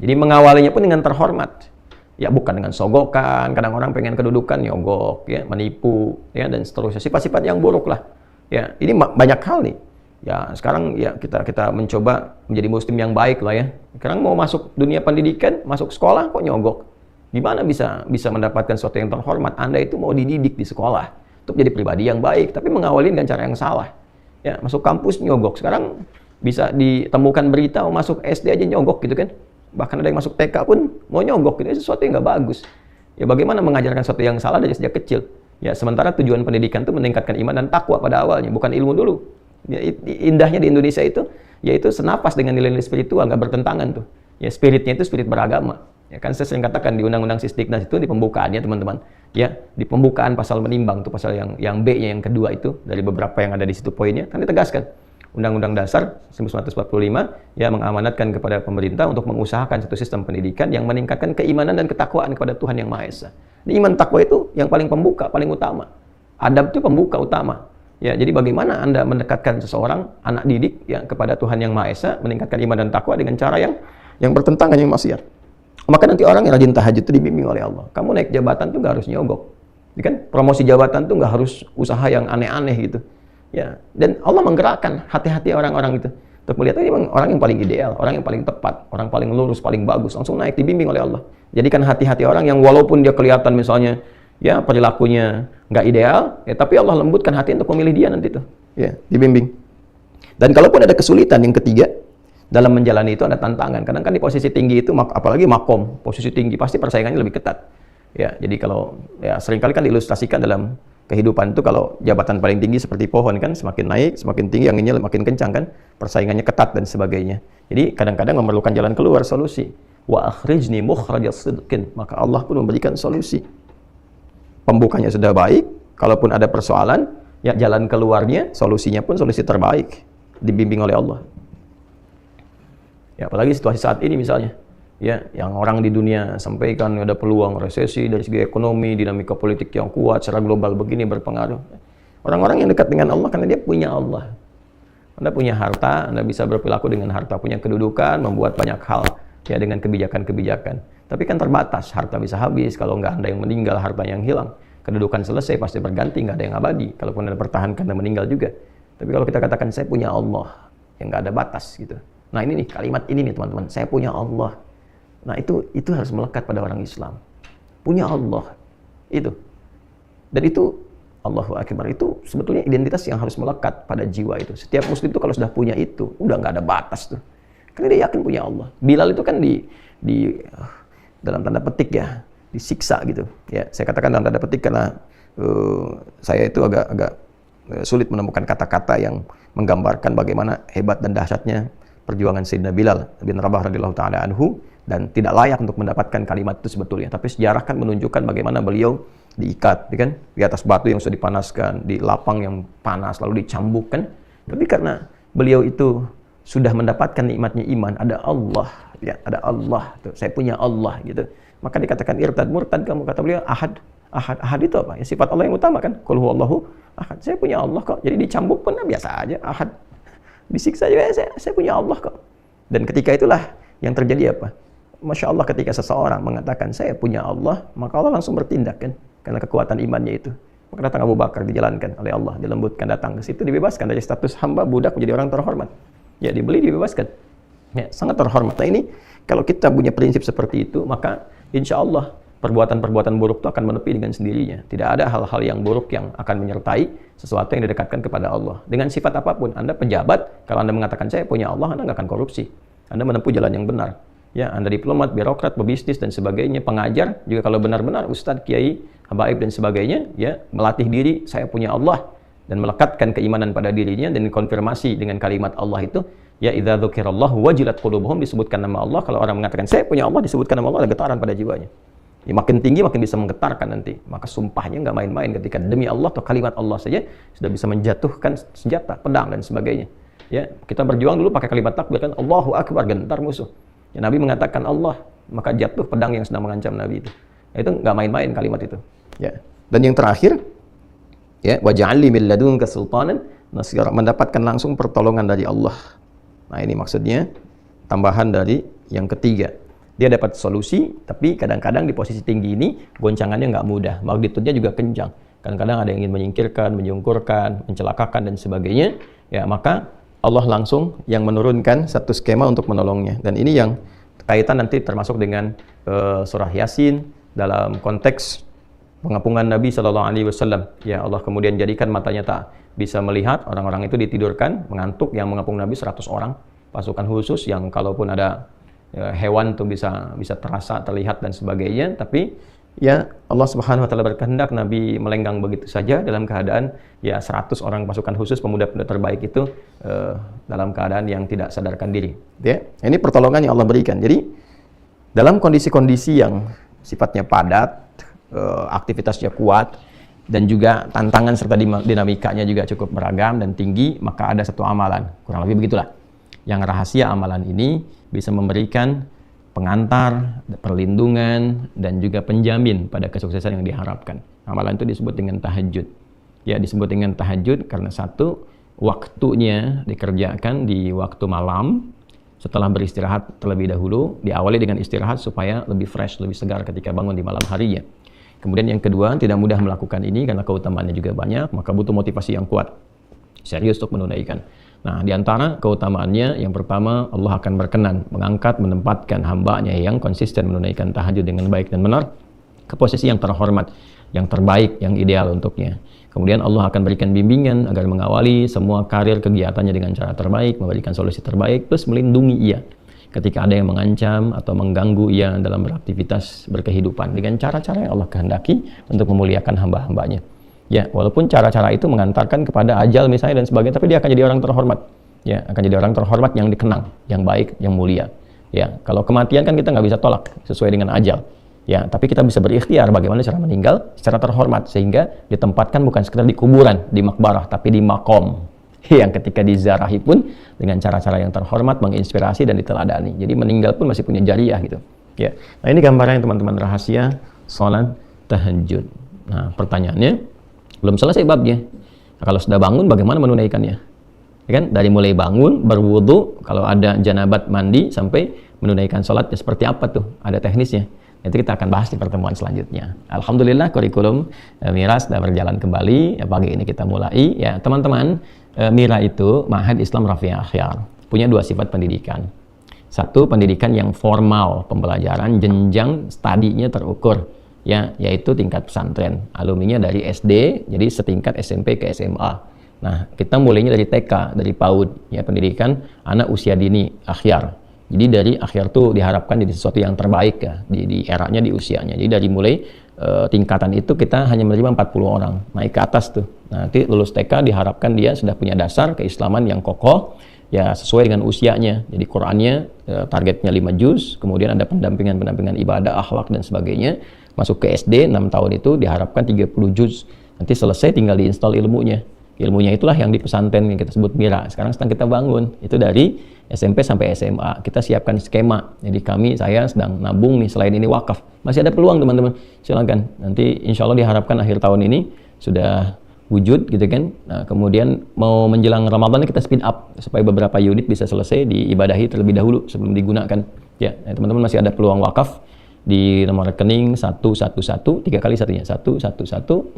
Jadi mengawalinya pun dengan terhormat. Ya, bukan dengan sogokan. Kadang orang pengen kedudukan, nyogok, ya, menipu, ya, dan seterusnya. Sifat-sifat yang buruk lah. Ya, ini banyak hal nih. Ya, sekarang ya kita mencoba menjadi muslim yang baik lah ya. Sekarang mau masuk dunia pendidikan, masuk sekolah kok nyogok. Gimana bisa mendapatkan sesuatu yang terhormat? Anda itu mau dididik di sekolah untuk jadi pribadi yang baik, tapi mengawali dengan cara yang salah. Ya, masuk kampus nyogok. Sekarang bisa ditemukan berita mau masuk SD aja nyogok gitu kan. Bahkan ada yang masuk TK pun mau nyogok, itu sesuatu yang nggak bagus. Ya, bagaimana mengajarkan sesuatu yang salah dari sejak kecil? Ya, sementara tujuan pendidikan itu meningkatkan iman dan takwa pada awalnya, bukan ilmu dulu. Ya, indahnya di Indonesia itu, yaitu senapas dengan nilai-nilai spiritual, nggak bertentangan tuh. Ya, spiritnya itu spirit beragama. Ya kan, saya sering katakan di Undang-Undang Sisdiknas itu di pembukaannya teman-teman. Ya, di pembukaan pasal menimbang tuh, pasal yang B-nya yang kedua itu dari beberapa yang ada di situ poinnya kan ditegaskan. Undang-Undang Dasar 1945 ya mengamanatkan kepada pemerintah untuk mengusahakan satu sistem pendidikan yang meningkatkan keimanan dan ketakwaan kepada Tuhan Yang Maha Esa. Iman takwa itu yang paling pembuka, paling utama. Adab itu pembuka utama. Ya, jadi bagaimana Anda mendekatkan seseorang anak didik ya kepada Tuhan Yang Maha Esa, meningkatkan iman dan takwa dengan cara yang bertentangan, yang maksiat. Maka nanti orang yang rajin tahajud itu dibimbing oleh Allah. Kamu naik jabatan tuh nggak harus nyogok. Jadi kan promosi jabatan tuh nggak harus usaha yang aneh-aneh gitu. Ya, dan Allah menggerakkan hati-hati orang-orang itu untuk melihat ini orang yang paling ideal, orang yang paling tepat, orang paling lurus, paling bagus, langsung naik dibimbing oleh Allah. Jadikan hati-hati orang yang walaupun dia kelihatan misalnya ya perilakunya nggak ideal, ya tapi Allah lembutkan hati untuk memilih dia nanti tuh. Ya, dibimbing. Dan kalaupun ada kesulitan yang ketiga dalam menjalani itu ada tantangan. Kadang kan di posisi tinggi itu apalagi makom, posisi tinggi pasti persaingannya lebih ketat. Ya, jadi kalau ya seringkali kan diilustrasikan dalam kehidupan itu kalau jabatan paling tinggi seperti pohon kan, semakin naik, semakin tinggi anginnya makin kencang kan, persaingannya ketat dan sebagainya. Jadi kadang-kadang memerlukan jalan keluar, solusi. Wa akhrijni mukhrajas sidqin, maka Allah pun memberikan solusi. Pembukanya sudah baik, kalaupun ada persoalan, ya jalan keluarnya, solusinya pun solusi terbaik, dibimbing oleh Allah. Ya, apalagi situasi saat ini misalnya. Ya, yang orang di dunia sampaikan ada peluang resesi dari segi ekonomi, dinamika politik yang kuat secara global begini berpengaruh. Orang-orang yang dekat dengan Allah karena dia punya Allah. Anda punya harta, Anda bisa berperilaku dengan harta, punya kedudukan, membuat banyak hal ya dengan kebijakan-kebijakan. Tapi kan terbatas, harta bisa habis, kalau nggak Anda yang meninggal, harta yang hilang. Kedudukan selesai, pasti berganti, nggak ada yang abadi. Kalaupun Anda pertahankan, Anda meninggal juga. Tapi kalau kita katakan, saya punya Allah, yang nggak ada batas gitu. Nah ini nih, kalimat ini nih teman-teman, saya punya Allah. Nah itu harus melekat pada orang Islam. Punya Allah. Itu. Dan itu, Allahu Akbar, itu sebetulnya identitas yang harus melekat pada jiwa itu. Setiap muslim itu kalau sudah punya itu, udah nggak ada batas tuh. Karena dia yakin punya Allah. Bilal itu kan dalam tanda petik ya, disiksa gitu. Ya, saya katakan dalam tanda petik karena saya itu agak sulit menemukan kata-kata yang menggambarkan bagaimana hebat dan dahsyatnya perjuangan Sayyidina Bilal bin Rabah radhiyallahu taala anhu, dan tidak layak untuk mendapatkan kalimat itu sebetulnya. Tapi sejarah kan menunjukkan bagaimana beliau diikat, kan, di atas batu yang sudah dipanaskan, di lapang yang panas, lalu dicambukkan. Tapi karena beliau itu sudah mendapatkan nikmatnya iman, ada Allah, ya, ada Allah. Tuh, saya punya Allah gitu. Maka dikatakan irtad murtad kamu, kata beliau ahad. Ahad itu apa? Ya, sifat Allah yang utama kan. Qul huwallahu ahad. Saya punya Allah kok. Jadi dicambuk pun biasa aja, ahad. Disiksa juga saya punya Allah kok. Dan ketika itulah yang terjadi apa? Masya Allah, ketika seseorang mengatakan saya punya Allah, maka Allah langsung bertindak kan, karena kekuatan imannya itu. Maka datang Abu Bakar, dijalankan oleh Allah, dilembutkan, datang ke situ, dibebaskan dari status hamba budak menjadi orang terhormat. Ya, dibeli, dibebaskan. Ya, sangat terhormat. Nah ini, kalau kita punya prinsip seperti itu, maka insya Allah perbuatan-perbuatan buruk itu akan menepi dengan sendirinya. Tidak ada hal-hal yang buruk yang akan menyertai sesuatu yang didekatkan kepada Allah. Dengan sifat apapun, Anda pejabat, kalau Anda mengatakan saya punya Allah, Anda nggak akan korupsi. Anda menempuh jalan yang benar. Ya, Anda diplomat, birokrat, pebisnis dan sebagainya, pengajar, juga kalau benar-benar ustadz, kiai, habaib dan sebagainya, ya, melatih diri, saya punya Allah, dan melekatkan keimanan pada dirinya dan konfirmasi dengan kalimat Allah itu, ya idza dzukirallahu wajilat qulubuhum, disebutkan nama Allah. Kalau orang mengatakan saya punya Allah, disebutkan nama Allah, ada getaran pada jiwanya. Ya, makin tinggi makin bisa menggetarkan nanti. Maka sumpahnya nggak main-main, ketika demi Allah atau kalimat Allah saja sudah bisa menjatuhkan senjata, pedang dan sebagainya. Ya, kita berjuang dulu pakai kalimat takbir kan, Allahu Akbar, gentar musuh. Ya, Nabi mengatakan Allah, maka jatuh pedang yang sedang mengancam Nabi itu. Nah, itu nggak main-main kalimat itu. Ya. Dan yang terakhir, ya, waj'alli min ladunka sultanan nasira, mendapatkan langsung pertolongan dari Allah. Nah, ini maksudnya tambahan dari yang ketiga. Dia dapat solusi, tapi kadang-kadang di posisi tinggi ini goncangannya nggak mudah, magnitudenya juga kencang. Kadang-kadang ada yang ingin menyingkirkan, menyungkurkan, mencelakakan dan sebagainya. Ya, maka Allah langsung yang menurunkan satu skema untuk menolongnya. Dan ini yang kaitan nanti termasuk dengan surah Yasin dalam konteks pengapungan Nabi Shallallahu Alaihi Wasallam. Ya, Allah kemudian jadikan matanya tak bisa melihat, orang-orang itu ditidurkan, mengantuk. Yang mengapung Nabi 100 orang, pasukan khusus yang kalaupun ada hewan tuh bisa terasa, terlihat dan sebagainya. Tapi ya Allah Subhanahu Wa Taala berkehendak Nabi melenggang begitu saja dalam keadaan ya 100 orang pasukan khusus pemuda-pemuda terbaik itu dalam keadaan yang tidak sadarkan diri. Ya, ini pertolongan yang Allah berikan. Jadi dalam kondisi-kondisi yang sifatnya padat, aktivitasnya kuat, dan juga tantangan serta dinamikanya juga cukup beragam dan tinggi, maka ada satu amalan, kurang lebih begitulah, yang rahasia amalan ini bisa memberikan pengantar, perlindungan, dan juga penjamin pada kesuksesan yang diharapkan. Amalan itu disebut dengan tahajud. Ya, disebut dengan tahajud karena satu, waktunya dikerjakan di waktu malam, setelah beristirahat terlebih dahulu, diawali dengan istirahat supaya lebih fresh, lebih segar ketika bangun di malam harinya. Kemudian yang kedua, tidak mudah melakukan ini karena keutamaannya juga banyak, maka butuh motivasi yang kuat, serius untuk menunaikan. Nah, di antara keutamaannya, yang pertama, Allah akan berkenan mengangkat, menempatkan hambanya yang konsisten menunaikan tahajud dengan baik dan benar ke posisi yang terhormat, yang terbaik, yang ideal untuknya. Kemudian Allah akan berikan bimbingan agar mengawali semua karir kegiatannya dengan cara terbaik, memberikan solusi terbaik, plus melindungi ia ketika ada yang mengancam atau mengganggu ia dalam beraktivitas berkehidupan dengan cara-cara yang Allah kehendaki untuk memuliakan hamba-hambanya. Ya, walaupun cara-cara itu mengantarkan kepada ajal misalnya dan sebagainya, tapi dia akan jadi orang terhormat. Ya, akan jadi orang terhormat yang dikenang, yang baik, yang mulia. Ya, kalau kematian kan kita nggak bisa tolak sesuai dengan ajal. Ya, tapi kita bisa berikhtiar bagaimana cara meninggal secara terhormat, sehingga ditempatkan bukan sekedar di kuburan, di makbarah, tapi di makom. Yang ketika dizarahi pun dengan cara-cara yang terhormat, menginspirasi dan diteladani. Jadi meninggal pun masih punya jariah gitu. Ya. Nah, ini gambaran teman-teman rahasia salat tahajud. Nah, pertanyaannya, belum selesai babnya. Nah, kalau sudah bangun bagaimana menunaikannya? Ya kan? Dari mulai bangun, berwudu, kalau ada janabat mandi sampai menunaikan salatnya seperti apa tuh? Ada teknisnya. Itu kita akan bahas di pertemuan selanjutnya. Alhamdulillah kurikulum Mira sudah berjalan kembali. Ya, pagi ini kita mulai. Ya, teman-teman, Mira itu Ma'had Islam Rafi'i Akhyar. Punya dua sifat pendidikan. Satu, pendidikan yang formal, pembelajaran jenjang studinya terukur. Ya, yaitu tingkat pesantren. Alumninya dari SD, jadi setingkat SMP ke SMA. Nah, kita mulainya dari TK, dari PAUD, ya, pendidikan anak usia dini, akhyar. Jadi dari akhyar itu diharapkan jadi sesuatu yang terbaik ya, di eranya, di usianya. Jadi dari mulai tingkatan itu kita hanya menerima 40 orang, naik ke atas tuh. Nanti lulus TK diharapkan dia sudah punya dasar keislaman yang kokoh, ya sesuai dengan usianya. Jadi Qur'annya targetnya 5 juz, kemudian ada pendampingan ibadah, akhlak dan sebagainya. Masuk ke SD 6 tahun itu diharapkan 30 juz. Nanti selesai tinggal diinstal ilmunya. Ilmunya itulah yang di pesantren yang kita sebut Mira. Sekarang sedang kita bangun. Itu dari SMP sampai SMA. Kita siapkan skema. Jadi saya sedang nabung nih, selain ini wakaf. Masih ada peluang teman-teman. Silakan. Nanti insya Allah diharapkan akhir tahun ini sudah wujud gitu kan. Nah, kemudian mau menjelang Ramadan kita speed up supaya beberapa unit bisa selesai diibadahi terlebih dahulu sebelum digunakan. Ya, teman-teman masih ada peluang wakaf. di nomor rekening 111 3 kali satunya 111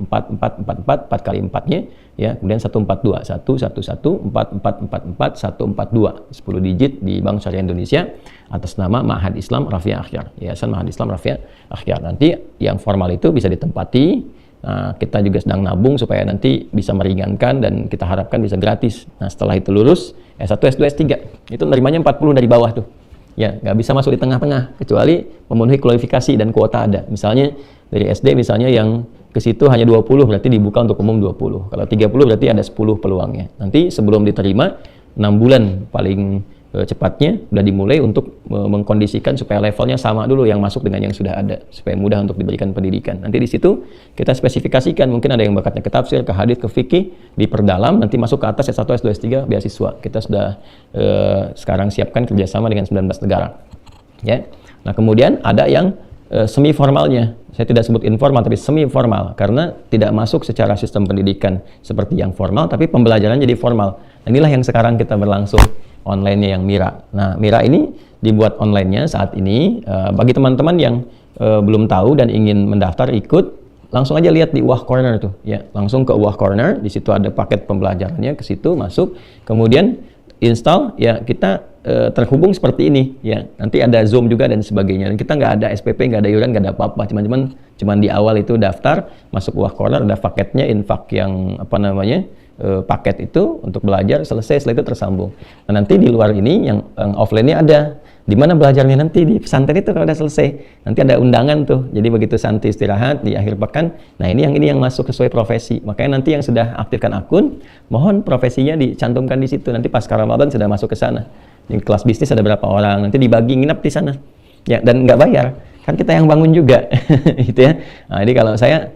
4444 4 kali 4-nya ya, kemudian 142 111 4444 142 10 digit di Bank Syariah Indonesia atas nama Ma'had Islam Rafi' Akhyar, Yayasan Ma'had Islam Rafi' Akhyar. Nanti yang formal itu bisa ditempati. Nah, kita juga sedang nabung supaya nanti bisa meringankan dan kita harapkan bisa gratis. Nah, setelah itu lulus S1, S2, S3 itu nerimanya 40 dari bawah tuh. Ya, nggak bisa masuk di tengah-tengah kecuali memenuhi kualifikasi dan kuota ada. Misalnya dari SD misalnya yang ke situ hanya 20 berarti dibuka untuk umum 20. Kalau 30 berarti ada 10 peluangnya. Nanti sebelum diterima 6 bulan paling cepatnya udah dimulai untuk mengkondisikan supaya levelnya sama dulu yang masuk dengan yang sudah ada supaya mudah untuk diberikan pendidikan. Nanti di situ kita spesifikasikan, mungkin ada yang bakatnya ke tafsir, ke hadits, ke fikih, diperdalam, nanti masuk ke atas S1, S2, S3 beasiswa. Kita sudah sekarang siapkan kerjasama dengan 19 negara. Ya. Nah, kemudian ada yang semi formalnya. Saya tidak sebut informal tapi semi formal karena tidak masuk secara sistem pendidikan seperti yang formal tapi pembelajaran jadi formal. Nah, inilah yang sekarang kita berlangsung online-nya yang Mira. Nah, Mira ini dibuat online-nya saat ini bagi teman-teman yang belum tahu dan ingin mendaftar ikut, langsung aja lihat di Wah Corner tuh, ya. Langsung ke Wah Corner, di situ ada paket pembelajarannya, ke situ masuk, kemudian install, ya kita terhubung seperti ini, ya. Nanti ada Zoom juga dan sebagainya. Dan kita nggak ada SPP, nggak ada iuran, nggak ada apa-apa. Cuman di awal itu daftar, masuk Wah Corner, ada paketnya, infak yang apa namanya, paket itu untuk belajar, selesai, setelah itu tersambung. Nah, nanti di luar ini yang offline-nya ada. Di mana belajarnya nanti di pesantren itu kalau udah selesai. Nanti ada undangan tuh. Jadi begitu santai istirahat di akhir pekan, nah ini yang masuk sesuai profesi. Makanya nanti yang sudah aktifkan akun, mohon profesinya dicantumkan di situ. Nanti pasca Ramadan sudah masuk ke sana. Di kelas bisnis ada berapa orang, nanti dibagi nginap di sana. Ya, dan nggak bayar. Kan kita yang bangun juga. Gitu ya. Nah, jadi kalau saya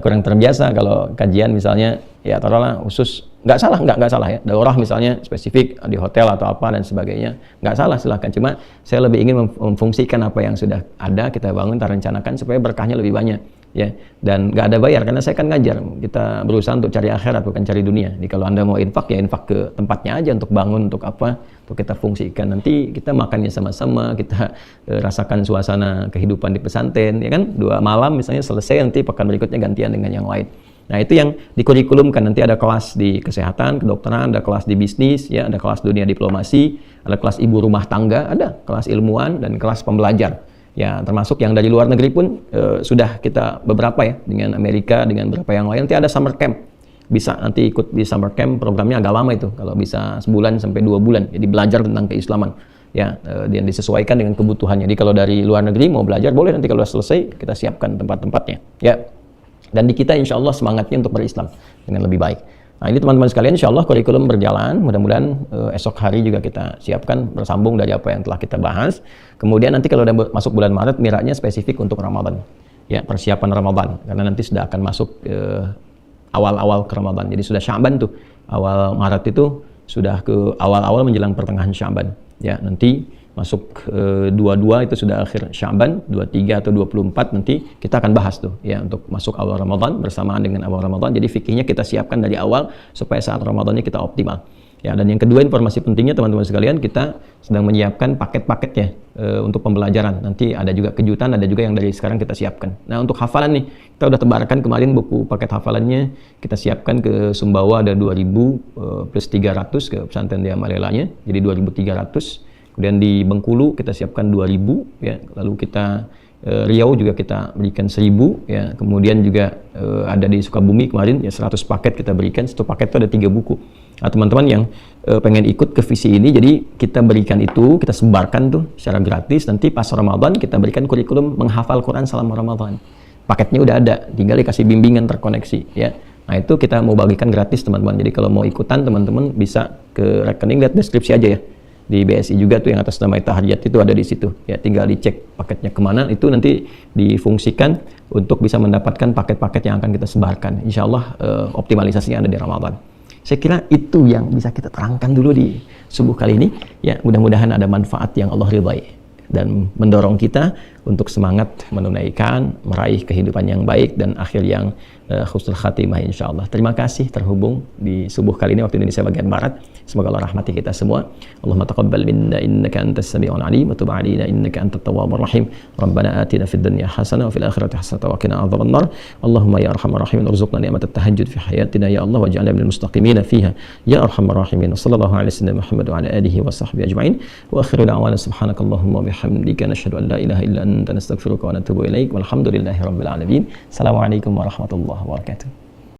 kurang terbiasa kalau kajian misalnya ya taruhlah khusus nggak salah ya daurah misalnya spesifik di hotel atau apa dan sebagainya nggak salah, silahkan. Cuma saya lebih ingin memfungsikan apa yang sudah ada kita bangun, kita rencanakan supaya berkahnya lebih banyak ya, dan nggak ada bayar karena saya kan ngajar, kita berusaha untuk cari akhirat bukan cari dunia. Jadi kalau Anda mau infak ya infak ke tempatnya aja, untuk bangun, untuk apa, untuk kita fungsikan, nanti kita makannya sama-sama, kita rasakan suasana kehidupan di pesantren ya kan, 2 malam misalnya selesai, nanti pekan berikutnya gantian dengan yang lain. Nah, itu yang dikurikulumkan. Nanti ada kelas di kesehatan, kedokteran, ada kelas di bisnis, ya, ada kelas dunia diplomasi, ada kelas ibu rumah tangga, ada kelas ilmuwan dan kelas pembelajar. Ya, termasuk yang dari luar negeri pun sudah kita beberapa ya, dengan Amerika, dengan beberapa yang lain. Nanti ada summer camp. Bisa nanti ikut di summer camp, programnya agak lama itu. Kalau bisa sebulan sampai 2 bulan. Jadi belajar tentang keislaman. Ya, dan disesuaikan dengan kebutuhannya. Jadi kalau dari luar negeri mau belajar boleh, nanti kalau selesai kita siapkan tempat-tempatnya. Ya. Dan di kita insya Allah semangatnya untuk berislam dengan lebih baik. Nah, ini teman-teman sekalian, insya Allah kurikulum berjalan. Mudah-mudahan esok hari juga kita siapkan bersambung dari apa yang telah kita bahas. Kemudian nanti kalau udah masuk bulan Maret, Miranya spesifik untuk Ramadan. Ya, persiapan Ramadan. Karena nanti sudah akan masuk awal-awal ke Ramadan. Jadi sudah Sya'ban tuh. Awal Maret itu sudah ke awal-awal menjelang pertengahan Sya'ban. Ya, nanti masuk 22 itu sudah akhir Sya'ban, 23 atau 24 nanti kita akan bahas tuh ya, untuk masuk awal Ramadan bersamaan dengan awal Ramadan. Jadi fikihnya kita siapkan dari awal supaya saat Ramadannya kita optimal. Ya, dan yang kedua informasi pentingnya teman-teman sekalian, kita sedang menyiapkan paket-paketnya untuk pembelajaran. Nanti ada juga kejutan, ada juga yang dari sekarang kita siapkan. Nah, untuk hafalan nih, kita udah tebarkan kemarin buku paket hafalannya, kita siapkan ke Sumbawa ada 2000 plus 300 ke pesantren Dia Malelanya, jadi 2300. Kemudian di Bengkulu kita siapkan 2000 ya, lalu kita Riau juga kita berikan 1000 ya, kemudian juga ada di Sukabumi kemarin ya 100 paket kita berikan. Satu paket itu ada 3 buku. Nah, teman-teman yang pengen ikut ke visi ini, jadi kita berikan itu, kita sebarkan tuh secara gratis. Nanti pas Ramadan kita berikan kurikulum menghafal Quran selama Ramadan. Paketnya udah ada, tinggal dikasih bimbingan terkoneksi ya. Nah, itu kita mau bagikan gratis teman-teman. Jadi kalau mau ikutan teman-teman bisa ke rekening, lihat deskripsi aja ya. Di BSI juga tuh yang atas nama Tahiyat itu ada di situ ya, tinggal dicek paketnya kemana, itu nanti difungsikan untuk bisa mendapatkan paket-paket yang akan kita sebarkan. Insya Allah optimalisasinya ada di Ramadan. Saya kira itu yang bisa kita terangkan dulu di subuh kali ini ya, mudah-mudahan ada manfaat yang Allah ridhai dan mendorong kita untuk semangat menunaikan, meraih kehidupan yang baik dan akhir yang husnul khatimah insyaallah. Terima kasih terhubung di subuh kali ini waktu Indonesia bagian barat. Semoga Allah rahmati kita semua. Allahumma taqabbal minna innaka antas samiul alim wa tub alaina innaka antat tawwabur rahim. Rabbana atina fid dunya hasanah wa fil akhirati hasanah wa qina adzabannar. Allahumma ya arhamar rahimin irzuqna ni'matat tahajjud fi hayatina ya Allah waj'alna minal mustaqimina fiha ya arhamar rahimin. Sallallahu alaihi wasallam Muhammad wa ala alihi wa sahbihi ajma'in. Wa akhiru da'wana subhanakallahumma wa bihamdika nashhadu an la ilaha illa anta nastaghfiruka wa natubu ilaik. Walhamdulillahi rabbil alamin. Assalamualaikum warahmatullahi wabarakatuh.